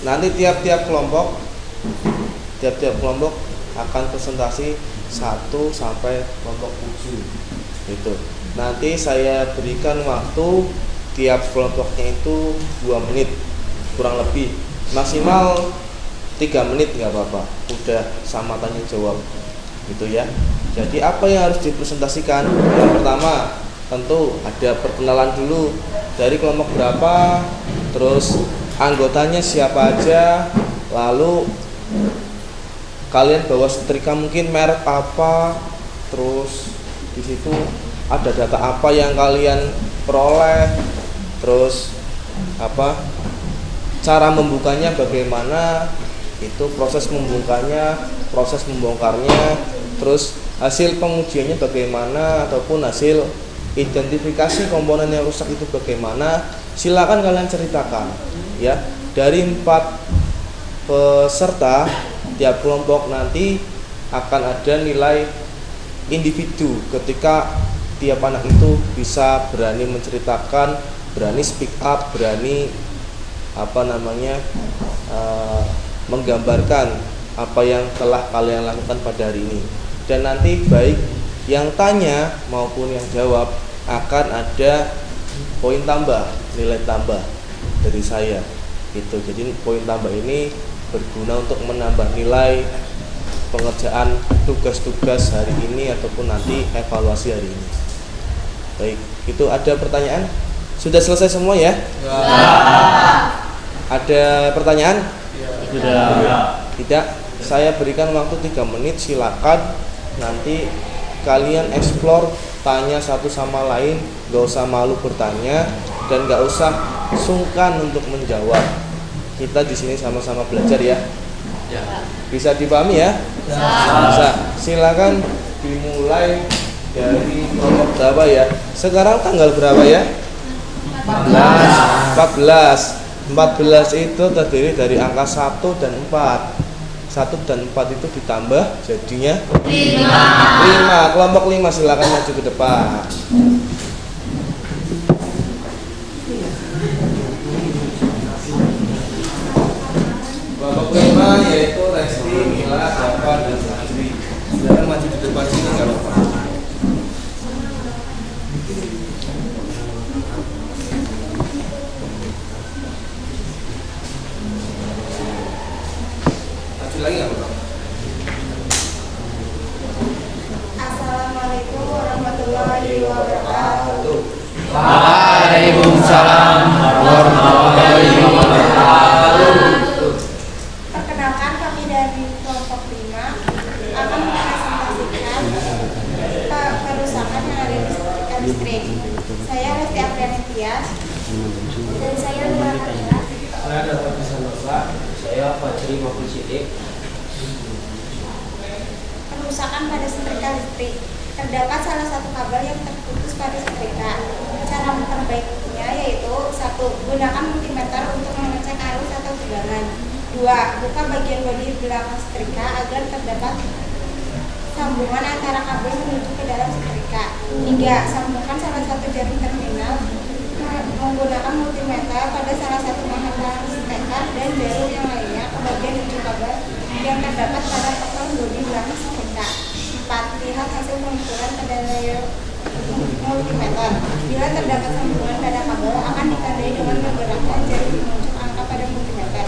Nanti tiap-tiap kelompok akan presentasi 1 sampai kelompok 7. Gitu. Nanti saya berikan waktu tiap kelompoknya itu 2 menit kurang lebih, maksimal 3 menit nggak apa-apa, udah sama tanya jawab gitu ya. Jadi apa yang harus dipresentasikan? Yang pertama tentu ada perkenalan dulu, dari kelompok berapa, terus anggotanya siapa aja, lalu kalian bawa setrika mungkin merek apa, terus di situ ada data apa yang kalian peroleh, terus apa cara membukanya bagaimana, itu proses membukanya, proses membongkarnya, terus hasil pengujiannya bagaimana, ataupun hasil identifikasi komponen yang rusak itu bagaimana. Silakan kalian ceritakan ya. Dari 4 peserta, tiap kelompok nanti akan ada nilai individu ketika tiap anak itu bisa berani menceritakan, berani speak up, berani menggambarkan apa yang telah kalian lakukan pada hari ini. Dan nanti baik yang tanya maupun yang jawab akan ada poin tambah, nilai tambah dari saya gitu. Jadi poin tambah ini berguna untuk menambah nilai pengerjaan tugas-tugas hari ini ataupun nanti evaluasi hari ini. Baik, itu ada pertanyaan? Sudah selesai semua ya?
Ya.
Ada pertanyaan?
Tidak.
Tidak. Saya berikan waktu 3 menit, silakan nanti kalian explore, tanya satu sama lain, gak usah malu bertanya dan gak usah sungkan untuk menjawab. Kita di sini sama-sama belajar ya. Bisa dipahami ya? Bisa. Silakan dimulai dari kelompok berapa ya? Sekarang tanggal berapa ya? 14. 14 itu terdiri dari angka 1 dan 4. 1 dan 4 itu ditambah jadinya 5. Kelompok 5 silakan maju ke depan. Kelompok 5 yaitu Resti, Mila, Dava, dan Fajri. Silakan maju di depan sini nggak apa-apa. Maju lagi nggak apa-apa.
Assalamualaikum warahmatullahi wabarakatuh.
Waalaikumsalam warahmatullahi wabarakatuh.
Perkenalkan, kami dari kelompok 5 akan mempresentasikan kerusakan yang ada di setrika listrik. Saya Resti Apriani Tias.
Dan saya Mila Kamila.
Saya Dapat Santosa. Saya Fajri Maful Sidik.
Kerusakan pada setrika listrik. Terdapat salah satu kabel yang terputus pada setrika. Cara memperbaikinya yaitu 1. Gunakan multimeter untuk mengecek arus atau tegangan. 2. Buka bagian bodi belakang setrika agar terdapat sambungan antara kabel menuju ke dalam setrika. 3. Sambungkan salah satu jarum terminal menggunakan multimeter pada salah satu penghantar steker dan jarum yang lainnya ke bagian ujung kabel yang terdapat pada kotak bodi belakang setrika. 4. Lihat hasil pengukuran pada layar multimeter. Bila terdapat sambungan pada kabel akan ditandai dengan menggerakkan jarum menunjuk angka pada multimeter.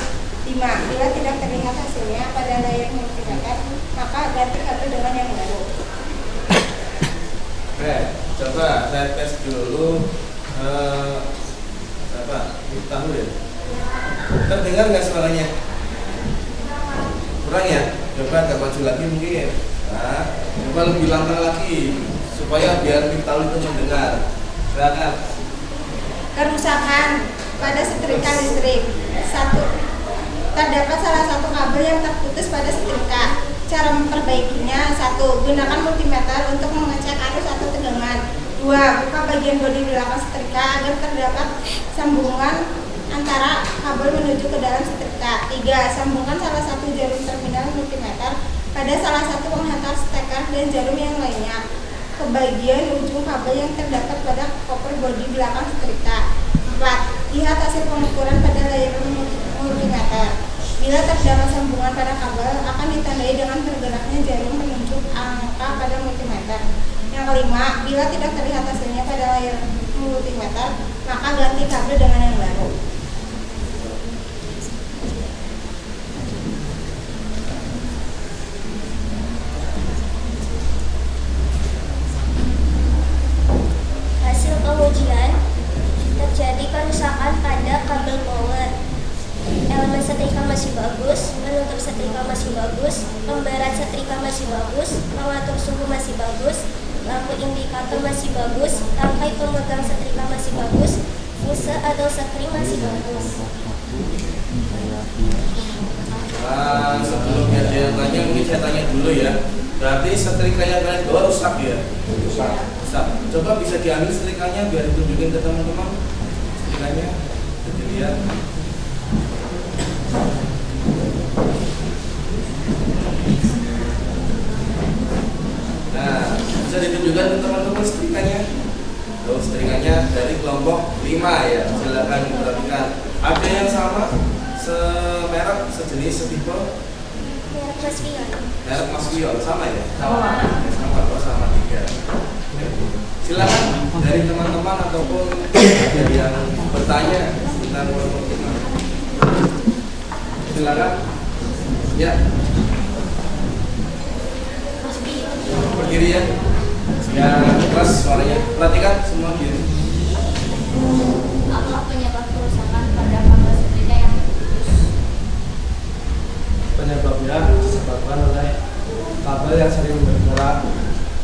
5. Bila tidak terlihat hasilnya pada layar multimeter, maka ganti kabel dengan yang baru.
Oke, coba saya tes dulu. Tahu ya? Terdengar nggak suaranya? Kurang ya? Coba agak maju lagi mungkin. Nah, coba lebih lantang lagi supaya biar Miftaul itu mendengar. Silakan.
Kerusakan pada setrika listrik. 1. Terdapat salah satu kabel yang terputus pada setrika. Cara memperbaikinya: 1. Gunakan multimeter untuk mengecek arus atau tegangan. 2. Buka bagian bodi belakang setrika agar terdapat sambungan antara kabel menuju ke dalam setrika. 3. Sambungkan salah satu jarum terminal multimeter pada salah satu penghantar steker dan jarum yang lainnya ke bagian ujung kabel yang terdapat pada koper bodi belakang setrika. 4. Lihat hasil pengukuran pada layar multimeter. Bila terdapat sambungan pada kabel akan ditandai dengan bergeraknya jarum menunjuk angka pada multimeter. Yang kelima, bila tidak terlihat hasilnya pada layar multimeter, maka ganti kabel dengan yang baru.
Hasil pengujian, terjadi kerusakan pada kabel power. Elemen setrika masih bagus, penutup setrika masih bagus, pemberat setrika masih bagus, pengatur suhu masih bagus, lampu indikator masih bagus, rangkai pemegang setrika masih bagus, fuse atau sekring masih bagus.
Nah, sebelumnya ada yang tanya, mungkin saya tanya dulu ya. Berarti setrika yang kalian bawa rusak ya? Rusak. Coba bisa diambil setrikanya biar ditunjukin ke teman-teman. Setrikanya, jadi lihat. Nah, bisa ditunjukkan ke teman-teman setrikanya. Oh, setrikanya dari kelompok 5 ya. Silakan perhatikan. Ada yang sama, semerek, sejenis, setipe?
Merek Mas Vion.
Merek Mas Vion sama ya?
Sama.
Sama, kok sama 3. Silakan dari teman-teman ataupun dari yang bertanya tentang kelompok 5. Silakan. Ya.
Mas Vion.
Berdiri ya. Yang keras suaranya. Perhatikan semua diri.
Apa penyebab kerusakan pada kabel setrika yang terputus?
Penyebabnya disebabkan oleh kabel yang sering bergerak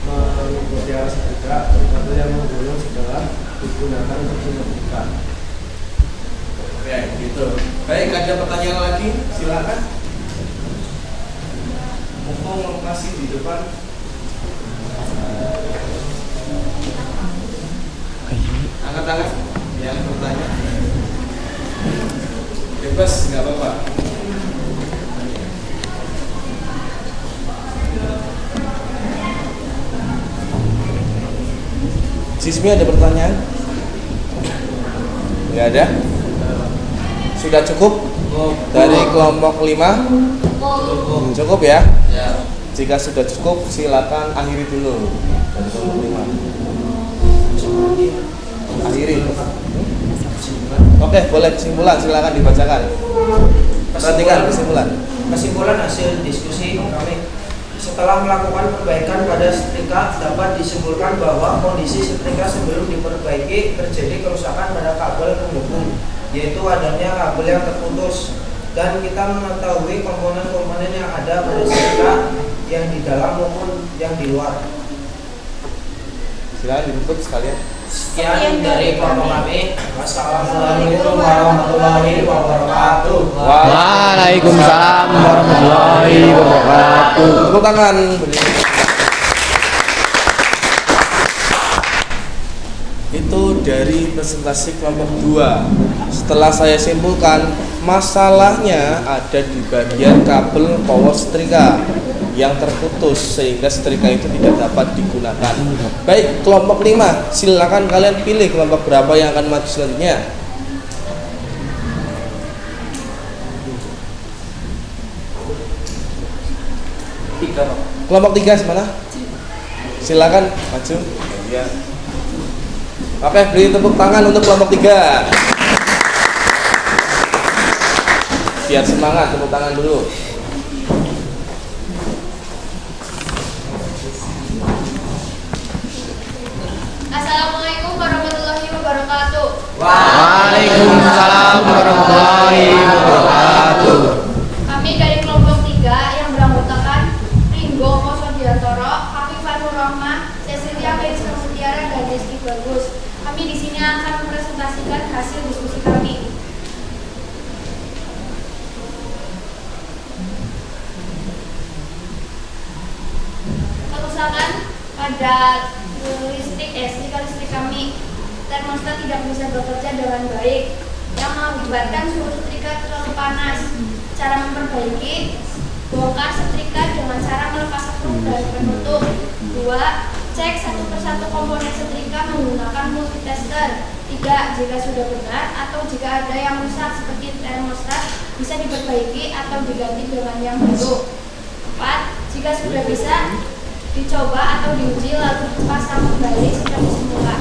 mengikuti arus setrika dan kabel yang menggulung setelah digunakan untuk setrika.
Oke, gitu. Baik, ada pertanyaan lagi? Silakan. Mumpung lokasi di depan. Angkat tangan yang bertanya. Bebas, nggak apa-apa. Sismi ada pertanyaan? Nggak ada? Sudah cukup? Dari kelompok 5? Cukup ya? Jika sudah cukup, silakan akhiri dulu dari kelompok 5. Akhiri. Oke, boleh kesimpulan, silakan dibacakan. Perhatikan kesimpulan.
Kesimpulan hasil diskusi kami, setelah melakukan perbaikan pada setrika, dapat disimpulkan bahwa kondisi setrika sebelum diperbaiki terjadi kerusakan pada kabel penghubung, yaitu adanya kabel yang terputus, dan kita mengetahui komponen-komponen yang ada pada setrika yang di dalam maupun yang di luar.
Silakan ditutup sekalian.
Sekian dari kelompok kami. Wassalamualaikum warahmatullahi wabarakatuh.
Waalaikumsalam warahmatullahi wabarakatuh.
Tepuk tangan. Itu dari presentasi kelompok 2. Setelah saya simpulkan, masalahnya ada di bagian kabel power setrika yang terputus sehingga setrika itu tidak dapat digunakan. Baik, kelompok 5, silakan kalian pilih kelompok berapa yang akan maju selanjutnya. Kelompok 3 mana? Silakan maju. Ya. Oke, beri tepuk tangan untuk kelompok 3. Biar semangat, tepuk tangan dulu.
Assalamualaikum warahmatullahi wabarakatuh.
Waalaikumsalam warahmatullahi wabarakatuh.
Kami dari kelompok 3 yang beranggotakan Ringo Kosodiantoro, Hafifanur Rahma, Cecilia Rizky Mutiara, dan Rizky Bagus. Kami di sini akan mempresentasikan hasil diskusi kami. Kerusakan pada setrika listrik kami, termostat tidak bisa bekerja dengan baik, yang mengakibatkan suhu setrika terlalu panas. Cara memperbaiki: bongkar setrika dengan cara melepas sepung dan penutup. 2. Cek satu persatu komponen setrika menggunakan multitester. 3. Jika sudah benar atau jika ada yang rusak seperti termostat, bisa diperbaiki atau diganti dengan yang baru. 4. Jika sudah bisa, dicoba atau diuji lalu dipasang kembali seperti semula.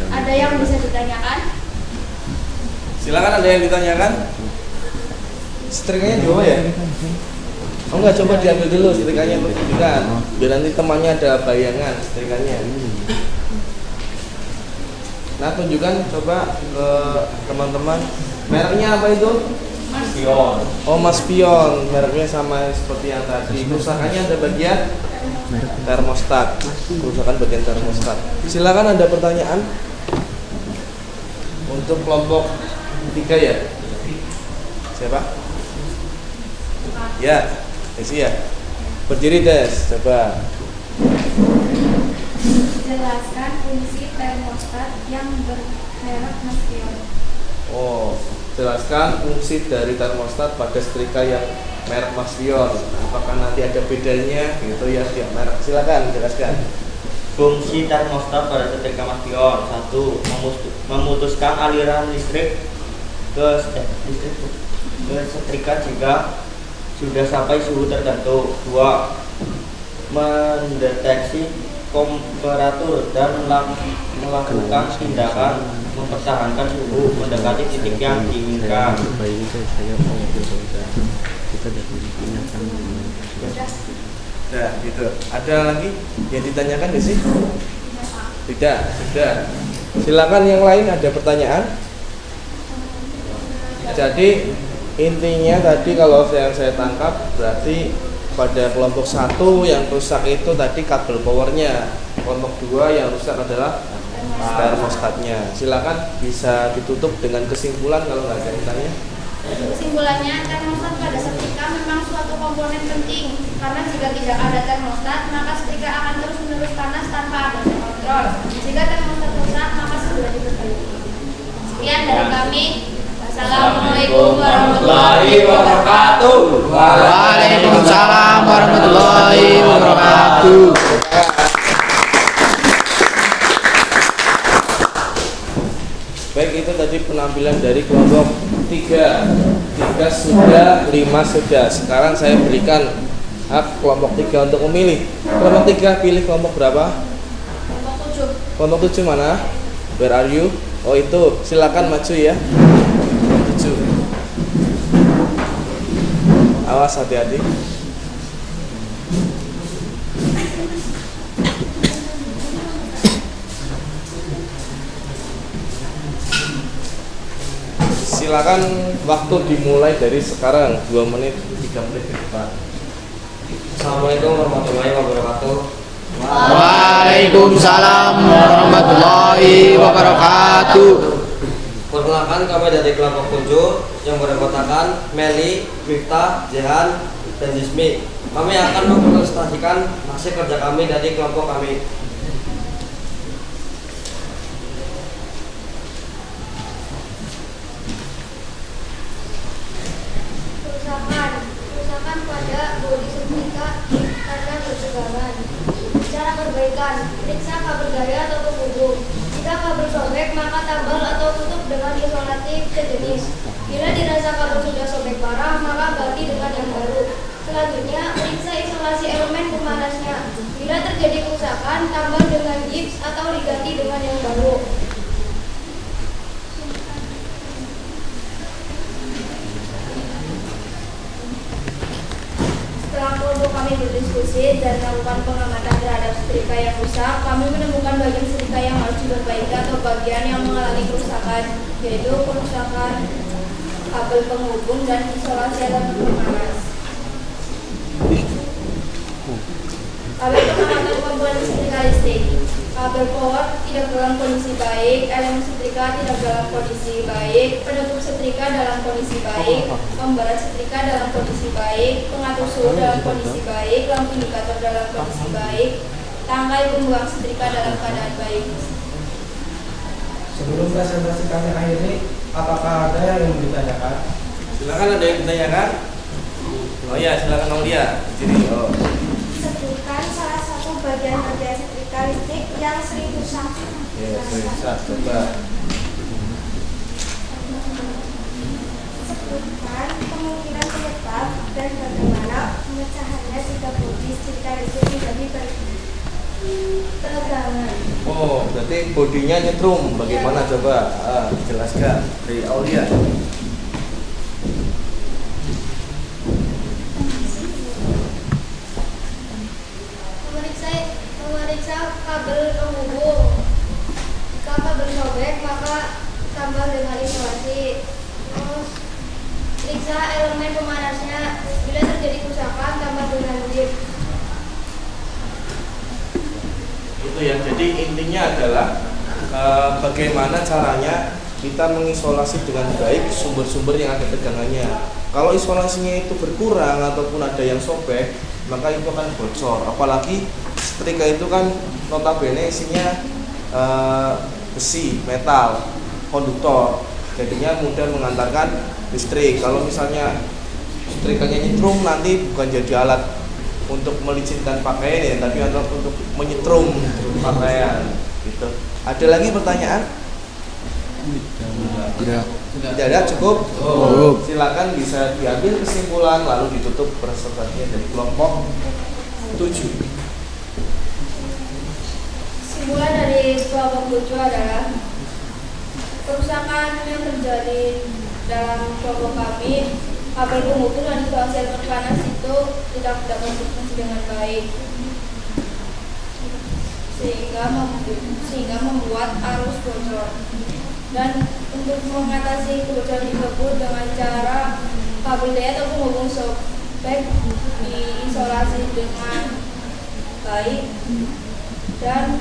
Ada yang bisa ditanyakan?
Silakan, ada yang ditanyakan? Setrikanya dua ya? Oh enggak, coba diambil dulu setrikanya untuk tunjukkan. Biar nanti temannya ada bayangan setrikanya. Nah, tunjukkan coba ke teman-teman. Mereknya apa itu?
Mas Pion.
Oh, Mas Pion, mereknya sama seperti yang tadi. Kerusakannya ada bagian termostat. Kerusakan bagian termostat. Silakan, ada pertanyaan untuk kelompok 3 ya? Siapa? Ya, Desi ya. Berdiri Des, coba.
Jelaskan
fungsi termostat yang bermerek Maspion.
Oh, jelaskan fungsi dari termostat pada setrika yang merek Maspion. Apakah nanti ada bedanya gitu ya tiap merek? Silakan jelaskan.
Fungsi termostat pada setrika Maspion: 1. Memutuskan aliran listrik ke setrika jika sudah sampai suhu tertentu. 2. Mendeteksi temperatur dan melakukan tindakan mempertahankan suhu mendekati titik yang diinginkan.
Nah, gitu. Ada lagi yang ditanyakan di sini? Tidak, sudah. Silakan yang lain ada pertanyaan. Jadi intinya tadi kalau yang saya tangkap berarti pada kelompok 1 yang rusak itu tadi kabel powernya, kelompok 2 yang rusak adalah termostatnya. Silakan bisa ditutup dengan kesimpulan kalau nggak ada yang tanya.
Kesimpulannya, termostat pada setrika memang suatu komponen penting karena jika tidak ada termostat maka setrika akan terus-menerus panas tanpa ada kontrol. Jika termostat rusak maka segera diperbaiki. Sekian dari kami. Assalamualaikum warahmatullahi wabarakatuh.
Waalaikumsalam warahmatullahi wabarakatuh.
Baik, itu tadi penampilan dari kelompok 3 sudah, 5 sudah. Sekarang saya berikan hak kelompok 3 untuk memilih. Kelompok 3 pilih kelompok berapa? Kelompok 7 mana? Where are you? Oh itu, silakan maju ya. 7. Awas hati-hati. Silakan, waktu dimulai dari sekarang 2 menit 3 menit ke depan.
Assalamualaikum warahmatullahi wabarakatuh.
Waalaikumsalam warahmatullahi wabarakatuh.
Perkenalkan, kami dari kelompok 7 yang beranggotakan Meli, Miftah, Jehan, dan Jismi. Kami akan mempresentasikan hasil kerja kami dari kelompok kami.
Kerusakan pada bodi setrika karena ketegangan. Cara perbaikan: periksa kabel gaya atau penghubung. Jika kabel sobek, maka tambal atau tutup dengan isolatif sejenis. Bila dirasa kabel sudah sobek parah, maka ganti dengan yang baru. Selanjutnya, periksa isolasi elemen pemanasnya. Bila terjadi kerusakan, tambal dengan gips atau diganti dengan yang baru. Setelah kelompok kami berdiskusi dan melakukan pengamatan terhadap setrika yang rusak, kami menemukan bagian setrika yang harus diperbaiki atau bagian yang mengalami kerusakan, yaitu kerusakan kabel penghubung dan isolasi elemen pemanas. Kabel pengamatan komponen setrika listrik. Kabel power tidak dalam kondisi baik, elemen setrika tidak dalam kondisi baik, penutup setrika dalam kondisi baik, pembarat setrika dalam kondisi baik, pengatur suhu dalam kondisi baik, lampu indikator dalam kondisi baik, tangkai pembuang setrika dalam keadaan baik.
Sebelum presentasi kami akhiri, apakah ada yang ditanyakan?
Silakan, ada yang ditanyakan? Oh ya, silakan Aulia. Jadi,
Sebutkan salah satu bagian kerja setrika listrik yang sering rusak.
ya, bisa coba.
Sebutkan kemungkinan penyebab dan bagaimana pemecahannya jika bodi setrika listrik menjadi tegangan.
Oh, berarti bodinya nyetrum. Bagaimana coba? Jelaskan dari Aulia.
Memeriksa kabel penghubung. Jika kabel sobek, maka tambah dengan isolasi. Terus periksa elemen pemanasnya. Bila terjadi kerusakan, tambah dengan gips.
Itu ya. Jadi intinya adalah bagaimana caranya kita mengisolasi dengan baik sumber-sumber yang ada tegangannya. Kalau isolasinya itu berkurang ataupun ada yang sobek, maka itu akan bocor. Apalagi setrika itu kan notabene isinya besi, metal, konduktor, jadinya mudah mengantarkan listrik. Kalau misalnya listrikannya nyetrum, nanti bukan jadi alat untuk melicinkan pakaian ya, tapi untuk menyetrum pakaian gitu. Ada lagi pertanyaan? Tidak ada, cukup. Silakan bisa diambil kesimpulan lalu ditutup presentasinya dari kelompok 7.
Kesimpulan dari kelompok 7 adalah kerusakan yang terjadi dalam kelompok kami, kabel penghubung dan isolasi panas itu tidak dapat berfungsi dengan baik, sehingga membuat arus bocor. Dan untuk mengatasi kebocoran tersebut dengan cara kabel daya atau penghubung sobek diisolasi dengan baik dan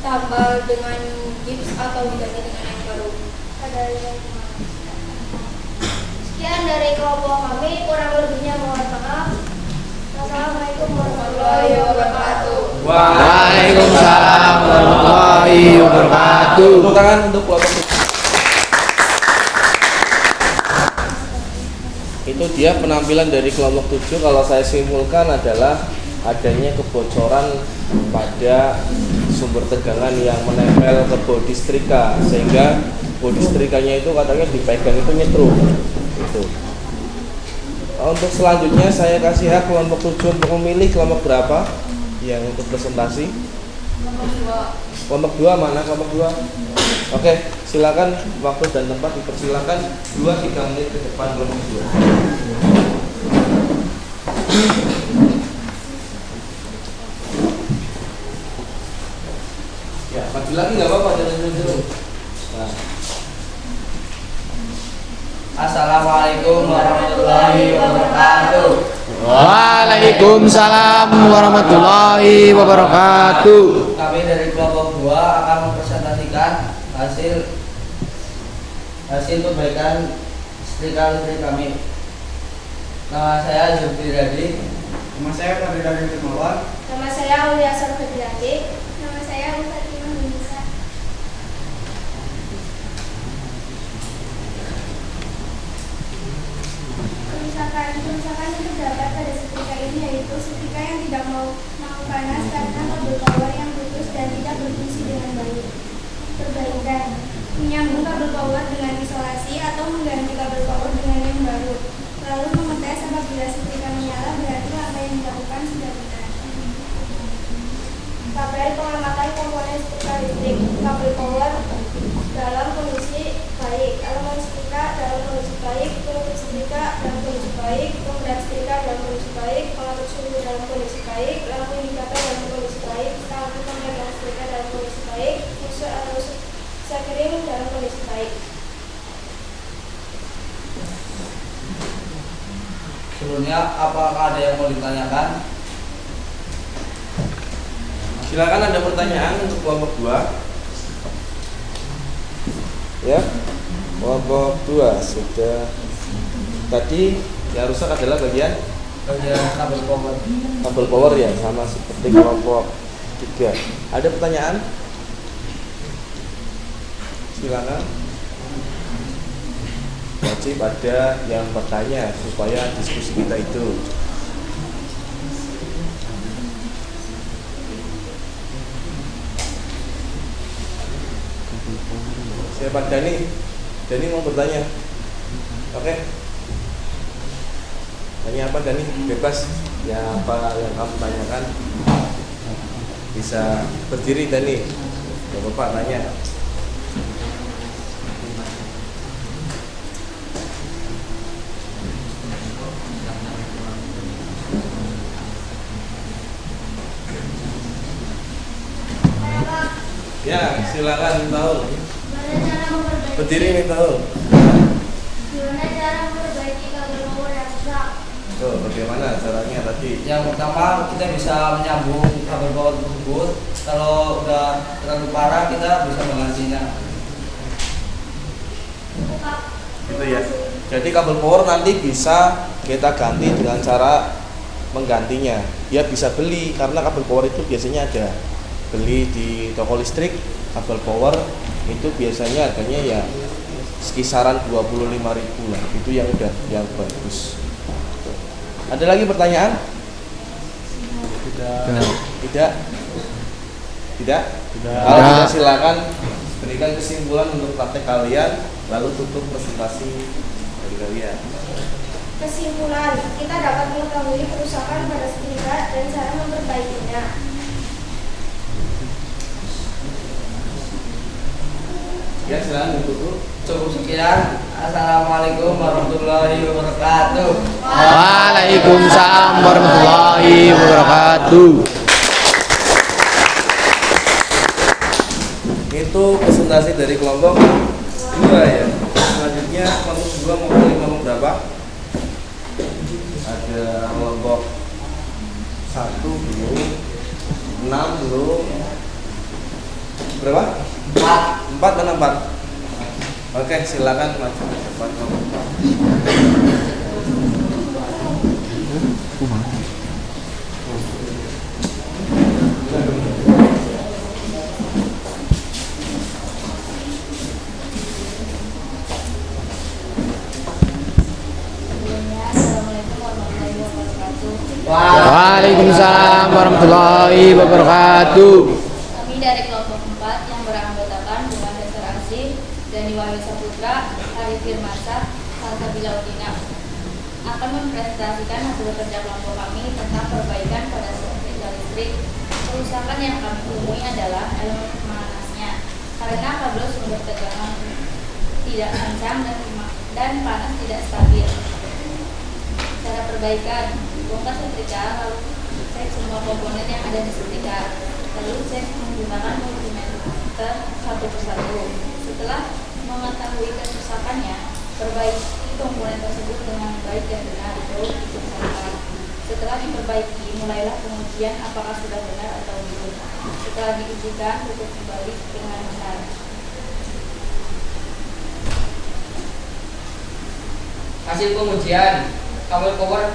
tambal dengan gips atau diganti dengan yang baru. Sekian dari kelompok kami, kurang lebihnya mohon maaf. Assalamualaikum warahmatullahi wabarakatuh.
Waalaikumsalam warahmatullahi wabarakatuh.
Tepuk tangan untuk kelompok 7. Itu dia penampilan dari kelompok 7. Kalau saya simpulkan adalah adanya kebocoran pada sumber tegangan yang menempel ke bodi setrika, sehingga bodi setrikanya itu katanya dipegang itu nyetrum. Itu. Untuk selanjutnya saya kasih hak kelompok 7 untuk memilih kelompok berapa yang untuk presentasi. Kelompok 2 mana kelompok 2? Oke, silakan waktu dan tempat dipersilakan 2-3 menit ke depan kelompok 2. Ya, maju lagi nggak apa-apa, jangan jauh. Nah.
Assalamualaikum warahmatullahi wabarakatuh.
Waalaikumsalam warahmatullahi wabarakatuh.
Kami dari kelompok 2 akan mempresentasikan hasil perbaikan setrika listrik kami. Nama saya Zulfi Radi.
Nama saya Fadil Radin Firmawan.
Nama saya Uliasar Fadilati.
Nama saya Fatimah Nisa. Kerusakan yang terdapat pada setrika ini yaitu setrika yang tidak mau panas karena kabel power yang putus dan tidak berfungsi dengan baik. Perbaikan: menyambung kabel power dengan isolasi atau mengganti kabel power dengan yang baru. Lalu mengetes apabila setrika menyala, berarti langkah yang dilakukan sudah benar. Tabel pengamatan komponen setrika listrik. Kabel power dalam kondisi baik, elemen setrika dalam kondisi baik, penutup setrika dalam kondisi baik, pemberat setrika dalam kondisi baik, pengatur suhu dalam kondisi baik, lampu indikator dalam kondisi baik, lampu pemegang setrika dalam kondisi baik, fuse atau sekring dalam kondisi baik.
Sebelumnya, apakah ada yang mau ditanyakan?
Silakan, ada pertanyaan untuk kelompok 2. Ya, kelompok 2 sudah. Tadi yang rusak adalah bagian
kabel power.
Kabel power ya, sama seperti kelompok 3. Ada pertanyaan? Silakan. Wajib ada yang bertanya supaya diskusi kita itu. Siapa? Dani mau bertanya. Oke. Tanya apa Dani? Bebas. Ya apa yang kamu tanyakan. Bisa berdiri Dani. Ya Bapak tanya. Ya, silakan tahu. Berdiri nih tahu.
Gimana cara memperbaiki kabel power yang rusak?
Bagaimana caranya tadi?
Yang pertama, kita bisa menyambung kabel power tersebut. Kalau udah terlalu parah, kita bisa menggantinya.
Gitu ya. Jadi kabel power nanti bisa kita ganti dengan cara menggantinya. Dia bisa beli karena kabel power itu biasanya ada beli di toko listrik kabel power itu biasanya harganya ya sekisaran 25.000 lah, itu yang udah yang bagus. Ada lagi pertanyaan? Tidak. Kalau tidak silakan berikan kesimpulan untuk praktek kalian, lalu tutup presentasi dari kalian.
Kesimpulan, kita dapat mengetahui kerusakan pada setrika dan cara memperbaikinya.
Ya, silakan ditutup.
Cukup sekian. Assalamualaikum warahmatullahi wabarakatuh.
Waalaikumsalam warahmatullahi wabarakatuh.
Itu presentasi dari kelompok 2 ya. Selanjutnya kelompok 2 mau pilih kelompok berapa? Ada kelompok 1 dulu, 6 dulu. Berapa? 4 dan 4. Oke, silakan maju ke depan kelompok 4.
Waalaikumsalam warahmatullahi wabarakatuh.
Kami dari kelompok 4 yang beranggotakan Bunga Dasar Asih, Dani Wahyu Saputra, Arif Firmansyah, Salsabila Udina akan mempresentasikan hasil kerja kelompok kami tentang perbaikan pada setrika listrik. Kerusakan yang kami temui adalah elemen pemanasnya, karena kabel sumber tegangan tidak kencang dan panas tidak stabil. Cara perbaikan: bongkar setrika, lalu cek semua komponen yang ada di setrika, lalu cek menggunakan multimeter satu persatu. Setelah mengetahui kerusakannya, perbaiki komponen tersebut dengan baik dan benar, baru diselesaikan. Setelah diperbaiki, mulailah pengujian apakah sudah benar atau belum. Setelah diujikan, tutup kembali dengan benar.
Hasil pengujian: kabel power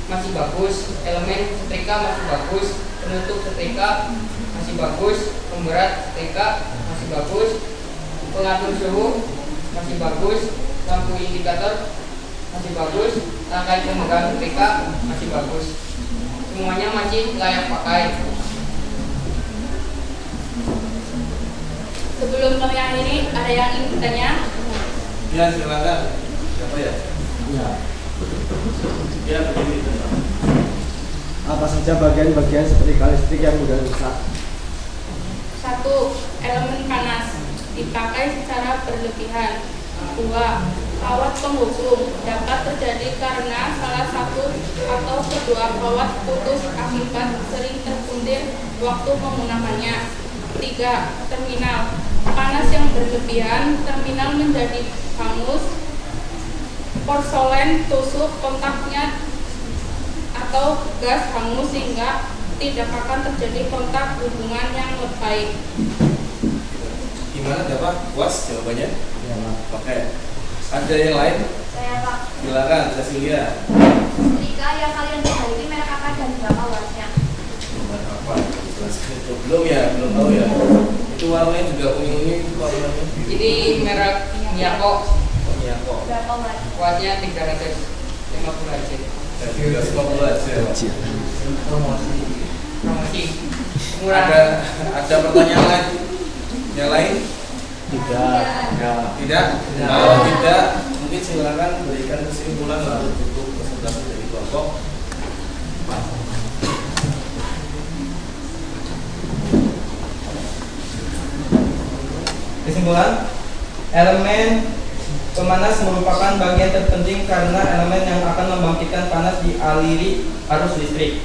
masih bagus, elemen setrika masih bagus, penutup setrika masih bagus, pemberat setrika masih bagus, pengatur suhu masih bagus, lampu indikator masih bagus, rangkaian pemegang setrika masih bagus. Semuanya masih layak pakai.
Sebelum kami akhiri, ada yang ingin bertanya?
Ya, silakan. Siapa ya? Ya, begini.
Apa saja bagian-bagian setrika listrik yang mudah rusak?
1. Elemen panas dipakai secara berlebihan. 2. Kawat penghubung dapat terjadi karena salah satu atau kedua kawat putus akibat sering terkuntir waktu menggunakannya. 3. Terminal panas yang berlebihan, terminal menjadi hangus, porselen tusuk kontaknya atau gas hangus sehingga tidak akan terjadi kontak hubungan yang baik.
Gimana Bapak? Puas jawabannya? Ya, Pak. Oke. Ada yang lain?
Saya Pak.
Silakan, Cecilia.
Setrika yang kalian perbaiki merek apa dan berapa wattnya?
Merek apa? Jelaskan itu. Belum ya, belum tahu ya. Itu warnanya juga ungu-ungu itu warnanya.
Ini merek Miyako.
Miyako.
Berapa watt?
Wattnya 350 aja.
350 aja.
Promosi. Murah.
Ada pertanyaan lain? Yang lain? Tidak. Kalau tidak, mungkin silakan berikan kesimpulan lalu tutup presentasi dari kelompok.
Kesimpulan: elemen pemanas merupakan bagian terpenting karena elemen yang akan membangkitkan panas dialiri arus listrik.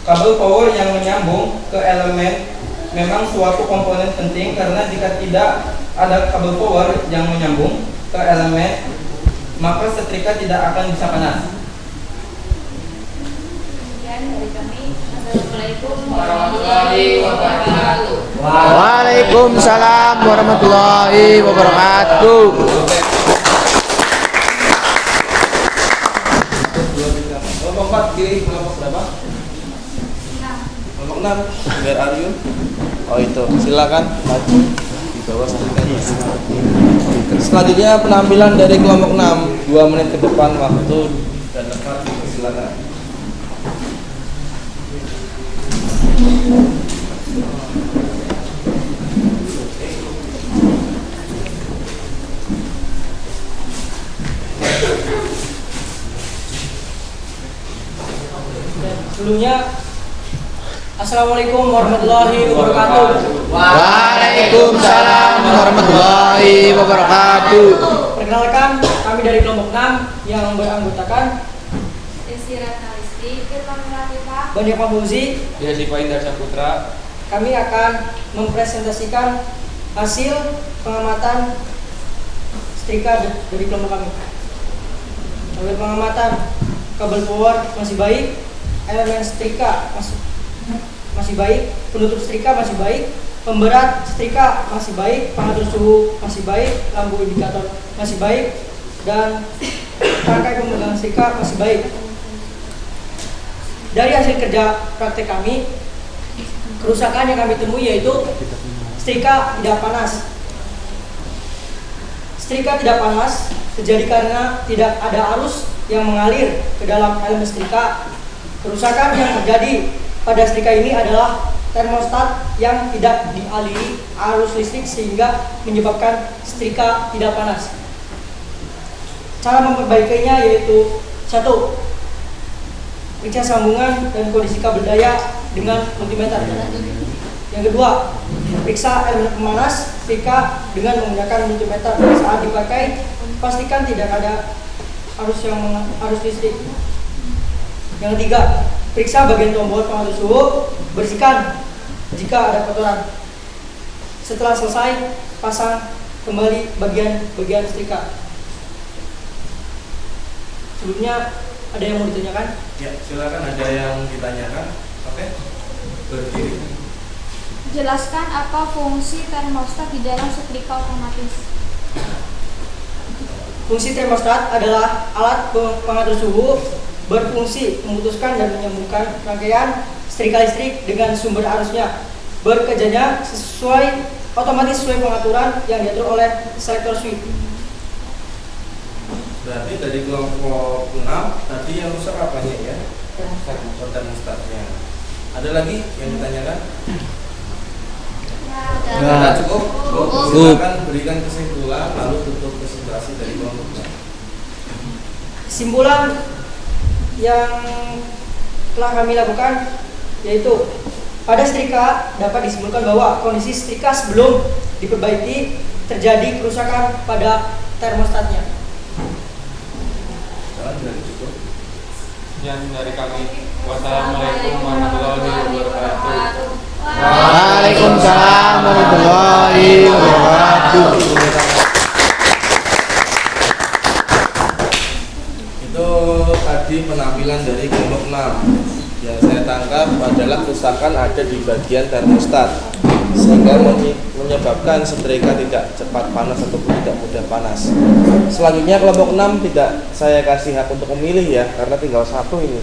Kabel power yang menyambung ke elemen memang suatu komponen penting karena jika tidak ada kabel power yang menyambung ke elemen, maka setrika tidak akan bisa panas.
Sekian dari kami. Assalamualaikum
warahmatullahi wabarakatuh.
Waalaikumsalam warahmatullahi wabarakatuh.
Kelompok 4 pilih kelompok berapa? Kelompok 6, where are you? Oh itu, silakan maju di bawah setrikanya. Selanjutnya penampilan dari kelompok 6, 2 menit ke depan waktu dan tempat, silakan.
Sebelumnya, Assalamualaikum warahmatullahi wabarakatuh.
Waalaikumsalam warahmatullahi wabarakatuh.
Perkenalkan, kami dari kelompok 6 yang beranggotakan
Desi Ratnalistri, Firman Latifah,
Banyak Fauzi.
Desi Indar Saputra.
Kami akan mempresentasikan hasil pengamatan setrika dari kelompok kami. Hasil pengamatan kabel power masih baik, elemen setrika masih baik, penutup setrika masih baik, pemberat setrika masih baik, pengatur suhu masih baik, lampu indikator masih baik, dan rangkai pemegang setrika masih baik. Dari hasil kerja praktek kami, kerusakan yang kami temui yaitu setrika tidak panas. Setrika tidak panas terjadi karena tidak ada arus yang mengalir ke dalam elemen setrika. Kerusakan yang terjadi pada setrika ini adalah termostat yang tidak dialiri arus listrik sehingga menyebabkan setrika tidak panas. Cara memperbaikinya yaitu 1. Periksa sambungan dan kondisi kabel daya dengan multimeter. Yang kedua, periksa elemen pemanas setrika dengan menggunakan multimeter. Saat dipakai, pastikan tidak ada arus listrik. Yang ketiga, periksa bagian tombol pengatur suhu, bersihkan jika ada kotoran. Setelah selesai, pasang kembali bagian setrika. Sebelumnya ada yang mau ditanyakan?
Ya, silakan, ada yang ditanyakan. Oke, berdiri.
Jelaskan apa fungsi termostat di dalam setrika otomatis.
Fungsi termostat adalah alat pengatur suhu, berfungsi memutuskan dan menyambungkan rangkaian setrika listrik dengan sumber arusnya. Bekerjanya otomatis sesuai pengaturan yang diatur oleh selektor switch.
Berarti dari kelompok 6 tadi yang rusak apanya ya? Termostatnya. Ada lagi yang ditanyakan?
Ya.
Cukup. Silakan berikan kesimpulan lalu tutup presentasi dari kelompok 6.
Kesimpulan yang telah kami lakukan yaitu pada setrika dapat disimpulkan bahwa kondisi setrika sebelum diperbaiki terjadi kerusakan pada termostatnya.
Sekian dari kami. Wassalamualaikum warahmatullahi wabarakatuh.
Waalaikumsalam warahmatullahi wabarakatuh.
Itu tadi penampilan dari kelompok 6. Yang saya tangkap adalah kerusakan ada di bagian termostat sehingga menyebabkan setrika tidak cepat panas ataupun tidak mudah panas. Selanjutnya kelompok 6 tidak saya kasih hak untuk memilih ya, karena tinggal 1 ini.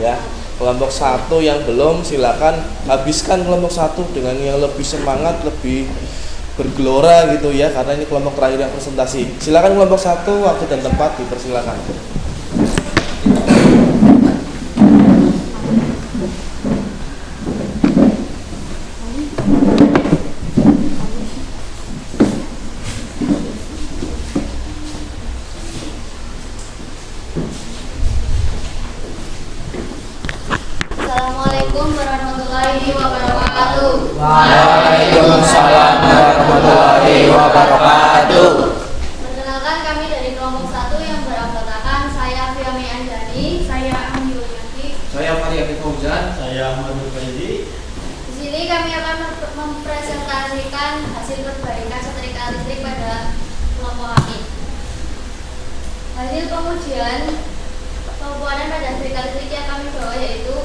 Ya, kelompok 1 yang belum silakan habiskan kelompok 1 dengan yang lebih semangat, lebih bergelora gitu ya, karena ini kelompok terakhir yang presentasi. Silakan kelompok 1, waktu dan tempat dipersilakan.
Assalamualaikum warahmatullahi wabarakatuh.
Waalaikumsalam warahmatullahi wabarakatuh.
Perkenalkan, kami dari kelompok 1 yang beranggotakan saya Fiami Anjani, saya Anggi Ulianti.
Saya Faryaki Fauzan.
Saya Ahmad Faidi.
Di sini kami akan mempresentasikan hasil perbaikan setrika listrik pada kelompok kami. Hasil pengujian komponen pada setrika listrik yang kami bawa yaitu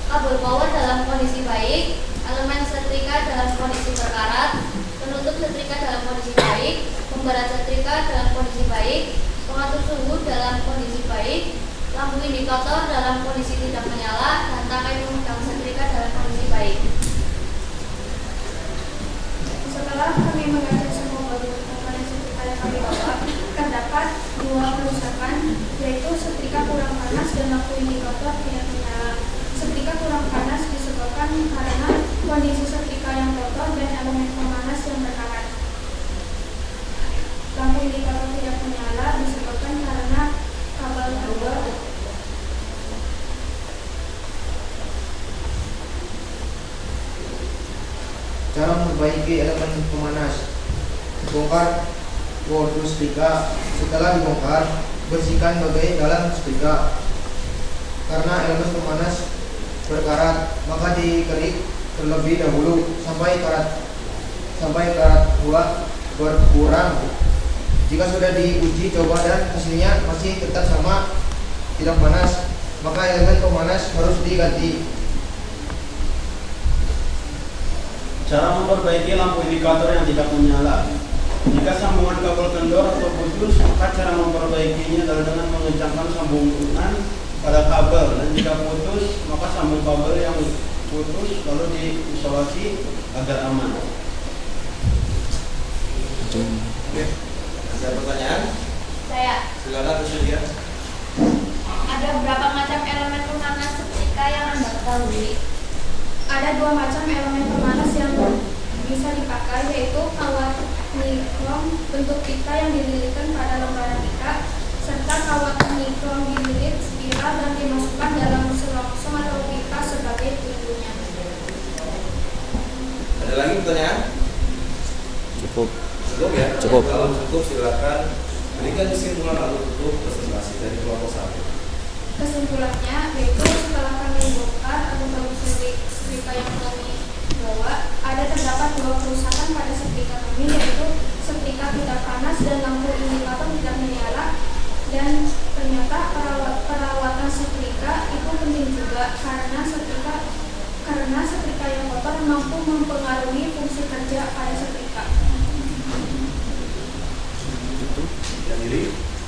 kabel power dalam kondisi baik, elemen setrika dalam kondisi berkarat, penutup setrika dalam kondisi baik, pemberat setrika dalam kondisi baik, pengatur suhu dalam kondisi baik, lampu indikator dalam kondisi tidak menyala, dan tangkai pemegang setrika dalam
kali bawah terdapat dua kerusakan, yaitu setrika kurang panas dan lampu indikator tidak menyala. Setrika kurang panas disebabkan karena kondisi setrika yang kotor dan elemen pemanas yang berkarat. Lampu indikator tidak menyala disebabkan karena kabel kendor.
Cara memperbaiki elemen pemanas: bongkar bor setrika. Setelah dibongkar, bersihkan bagian dalam setrika. Karena elemen pemanas berkarat, maka dikerik terlebih dahulu sampai karat buah berkurang. Jika sudah diuji coba dan hasilnya masih tetap sama, tidak panas, maka elemen pemanas harus diganti.
Cara memperbaiki lampu indikator yang tidak menyala. Jika sambungan kabel kendor atau putus, maka cara memperbaikinya adalah dengan mengencangkan sambungan pada kabel, dan jika putus, maka sambung kabel yang putus lalu diisolasi agar aman.
Oke, ada pertanyaan?
Saya.
Silakan bersedia.
Ada berapa macam elemen pemanas setrika yang Anda ketahui?
Ada dua macam elemen pemanas yang bisa dipakai, yaitu kawat nikrom bentuk pita yang dililitkan pada lembaran pita, serta kawat nikrom dililit spiral dan dimasukkan dalam selongsong atau pipa sebagai pelindungnya.
Ada lagi pertanyaan?
Cukup.
Cukup ya?
Cukup.
Kalau cukup silakan berikan kesimpulan lalu tutup presentasi dari kelompok 1.
Kesimpulannya yaitu setelah kami bongkar atau setrika yang kami bawa, terdapat dua kerusakan pada setrika kami, yaitu setrika tidak panas dan lampu indikator tidak menyala. Dan ternyata perawatan setrika itu penting juga karena setrika yang kotor mampu mempengaruhi fungsi kerja pada setrika.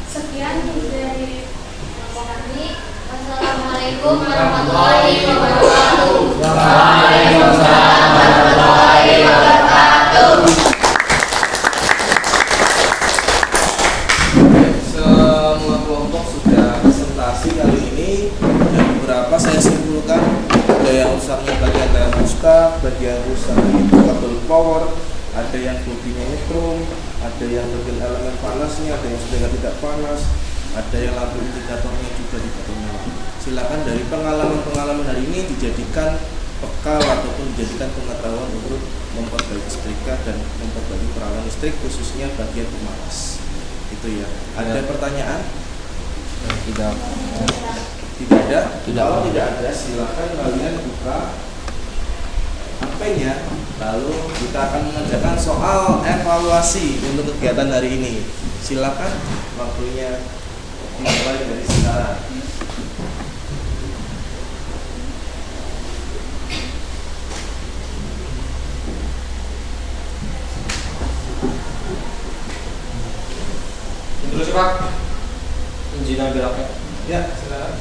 Sekian dari kami.
Wassalamualaikum warahmatullahi wabarakatuh.
Waalaikumsalam warahmatullahi wabarakatuh.
Semua kelompok sudah presentasi kali ini, dan beberapa saya simpulkan ada yang rusaknya bagian termostat, bagian rusaknya kabel power, ada yang bodinya nikrom, ada yang bagian elemen panasnya, ada yang sedang tidak panas, ada yang lampu indikatornya juga tidak menyala. Silakan dari pengalaman hari ini dijadikan bekal ataupun dijadikan pengetahuan untuk memperbaiki setrika dan memperbaiki peralatan listrik, khususnya bagian pemanas. Itu ya. Ada pertanyaan?
Tidak.
Tidak ada? Kalau tidak ada, silakan kalian buka HP-nya. Lalu kita akan mengerjakan soal evaluasi untuk kegiatan hari ini. Silakan, waktunya dimulai dari sekarang.
Terus Pak, injinan belakang.
Ya, silakan.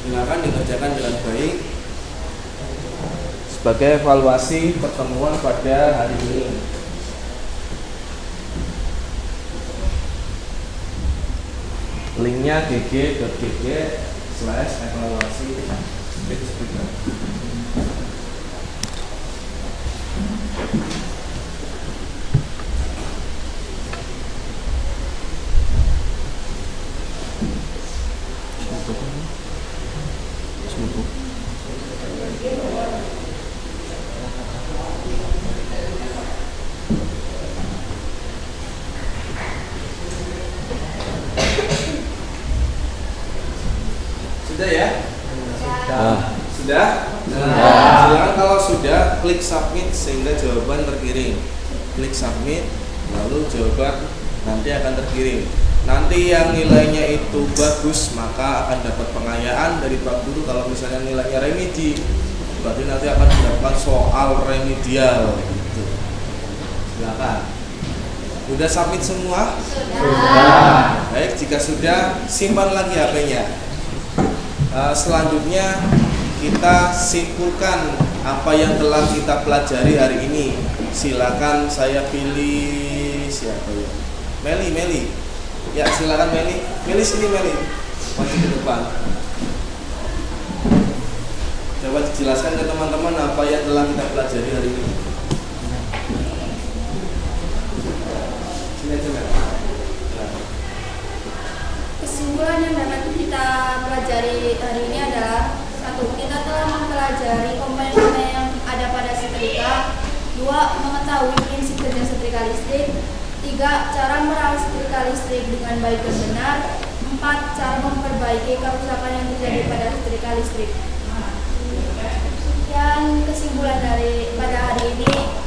Silakan dikerjakan dengan baik sebagai evaluasi pertemuan pada hari ini. Linknya gg.gg/evaluasi speaker.
Sibuk.
Sudah ya?
Sudah.
Sudah? Nah, silakan kalau sudah klik submit sehingga jawaban terkirim. Klik submit lalu jawaban nanti akan terkirim. Nanti yang nilainya itu bagus maka akan dapat pengayaan dari Pak Guru. Kalau misalnya nilainya remedi berarti nanti akan mendapatkan soal remedial gitu. Silakan. Sudah submit semua?
Sudah.
Baik, jika sudah simpan lagi HP-nya. Selanjutnya kita simpulkan apa yang telah kita pelajari hari ini. Silakan saya pilih siapa ya? Meli. Ya, silakan Meli. Meli sini Meli. Maju ke depan. Coba dijelaskan ke teman-teman apa yang telah kita pelajari hari ini. Sini aja Meli.
Kesimpulan yang dapat kita pelajari hari ini adalah: 1. Kita telah mempelajari komponen-komponen yang ada pada setrika. 2. Mengetahui prinsip kerja setrika listrik. 3. Cara merawat setrika listrik dengan baik dan benar. 4. Cara memperbaiki kerusakan yang terjadi pada setrika listrik. Sekian kesimpulan dari pada hari ini.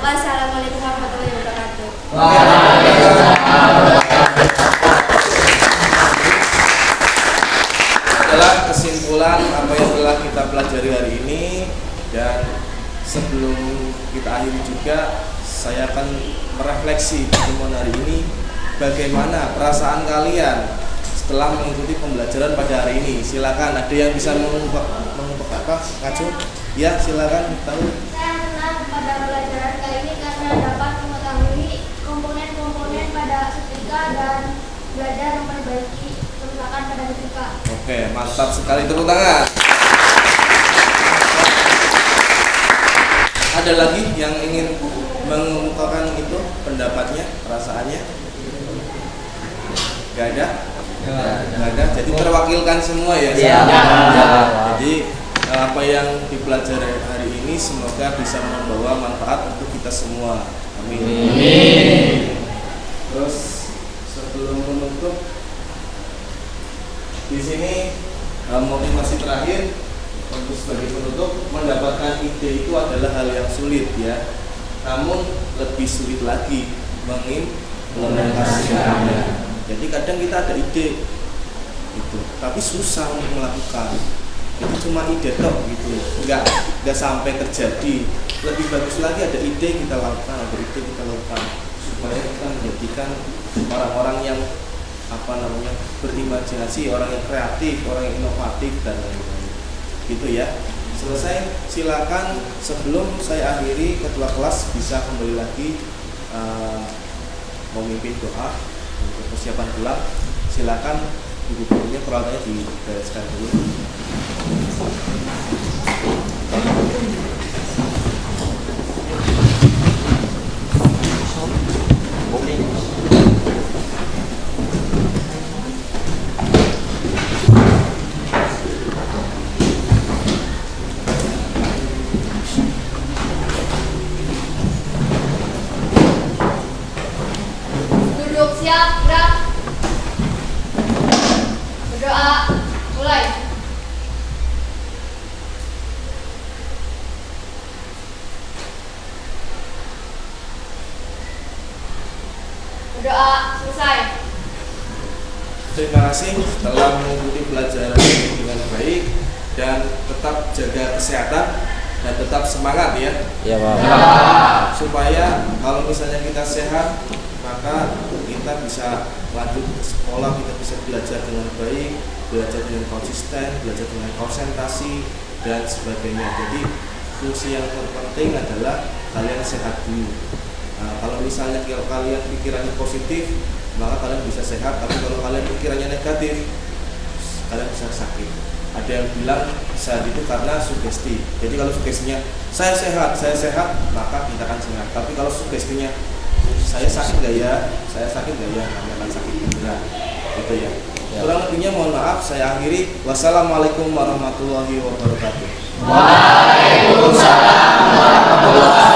Wassalamualaikum warahmatullahi wabarakatuh.
Adalah kesimpulan apa yang telah kita pelajari hari ini, dan sebelum kita akhiri juga saya akan merefleksi pertemuan hari ini. Bagaimana perasaan kalian setelah mengikuti pembelajaran pada hari ini? Silakan, ada yang bisa mengungkap apa? Ngaco? Ya, silakan tahu.
Saya senang pada pelajaran kali ini karena dapat mengetahui komponen-komponen pada setrika dan belajar memperbaiki kerusakan pada setrika.
Oke, mantap sekali, tepuk tangan. Ada lagi yang ingin mengungkapkan itu pendapatnya, perasaannya? Gak ada? Gak ada. Jadi terwakilkan semua ya. Jadi apa yang dipelajari hari ini semoga bisa membawa manfaat untuk kita semua. Amin. Terus sebelum menutup, di sini motivasi terakhir untuk sebagai penutup, mendapatkan ide itu adalah hal yang sulit ya. Namun lebih sulit lagi mengimplementasikannya. Jadi kadang kita ada ide gitu, tapi susah untuk melakukan. Itu cuma ide tok gitu, nggak sampai terjadi. Lebih bagus lagi ada ide kita lakukan, ada ide kita lakukan supaya kita menjadikan orang-orang yang berimajinasi, orang yang kreatif, orang yang inovatif dan lain-lain. Gitu ya. Selesai. Silakan sebelum saya akhiri, ketua kelas bisa kembali lagi memimpin doa untuk persiapan pulang. Silakan buku-bukunya, peralatannya dibereskan dulu.
Duduk, siap, gerak. Berdoa, mulai. Berdoa, selesai.
Terima kasih telah mengikuti pelajaran ini dengan baik, dan tetap jaga kesehatan dan tetap semangat ya.
Iya, Pak.
Supaya kalau misalnya kita sehat, maka kita bisa lanjut ke sekolah, kita bisa belajar dengan baik, belajar dengan konsisten, belajar dengan konsentrasi dan sebagainya. Jadi fungsi yang terpenting adalah kalian sehat dulu. Nah, kalau misalnya kalian pikirannya positif, maka kalian bisa sehat. Tapi kalau kalian pikirannya negatif, kalian bisa sakit. Ada yang bilang sehat itu karena sugesti. Jadi kalau sugestinya saya sehat, maka kita akan sehat. Tapi kalau sugestinya saya sakit gak ya, kalian akan sakit beneran. Gitu ya. Kurang lebihnya mohon maaf, saya akhiri. Wassalamualaikum warahmatullahi wabarakatuh.
Waalaikumsalam warahmatullahi wabarakatuh.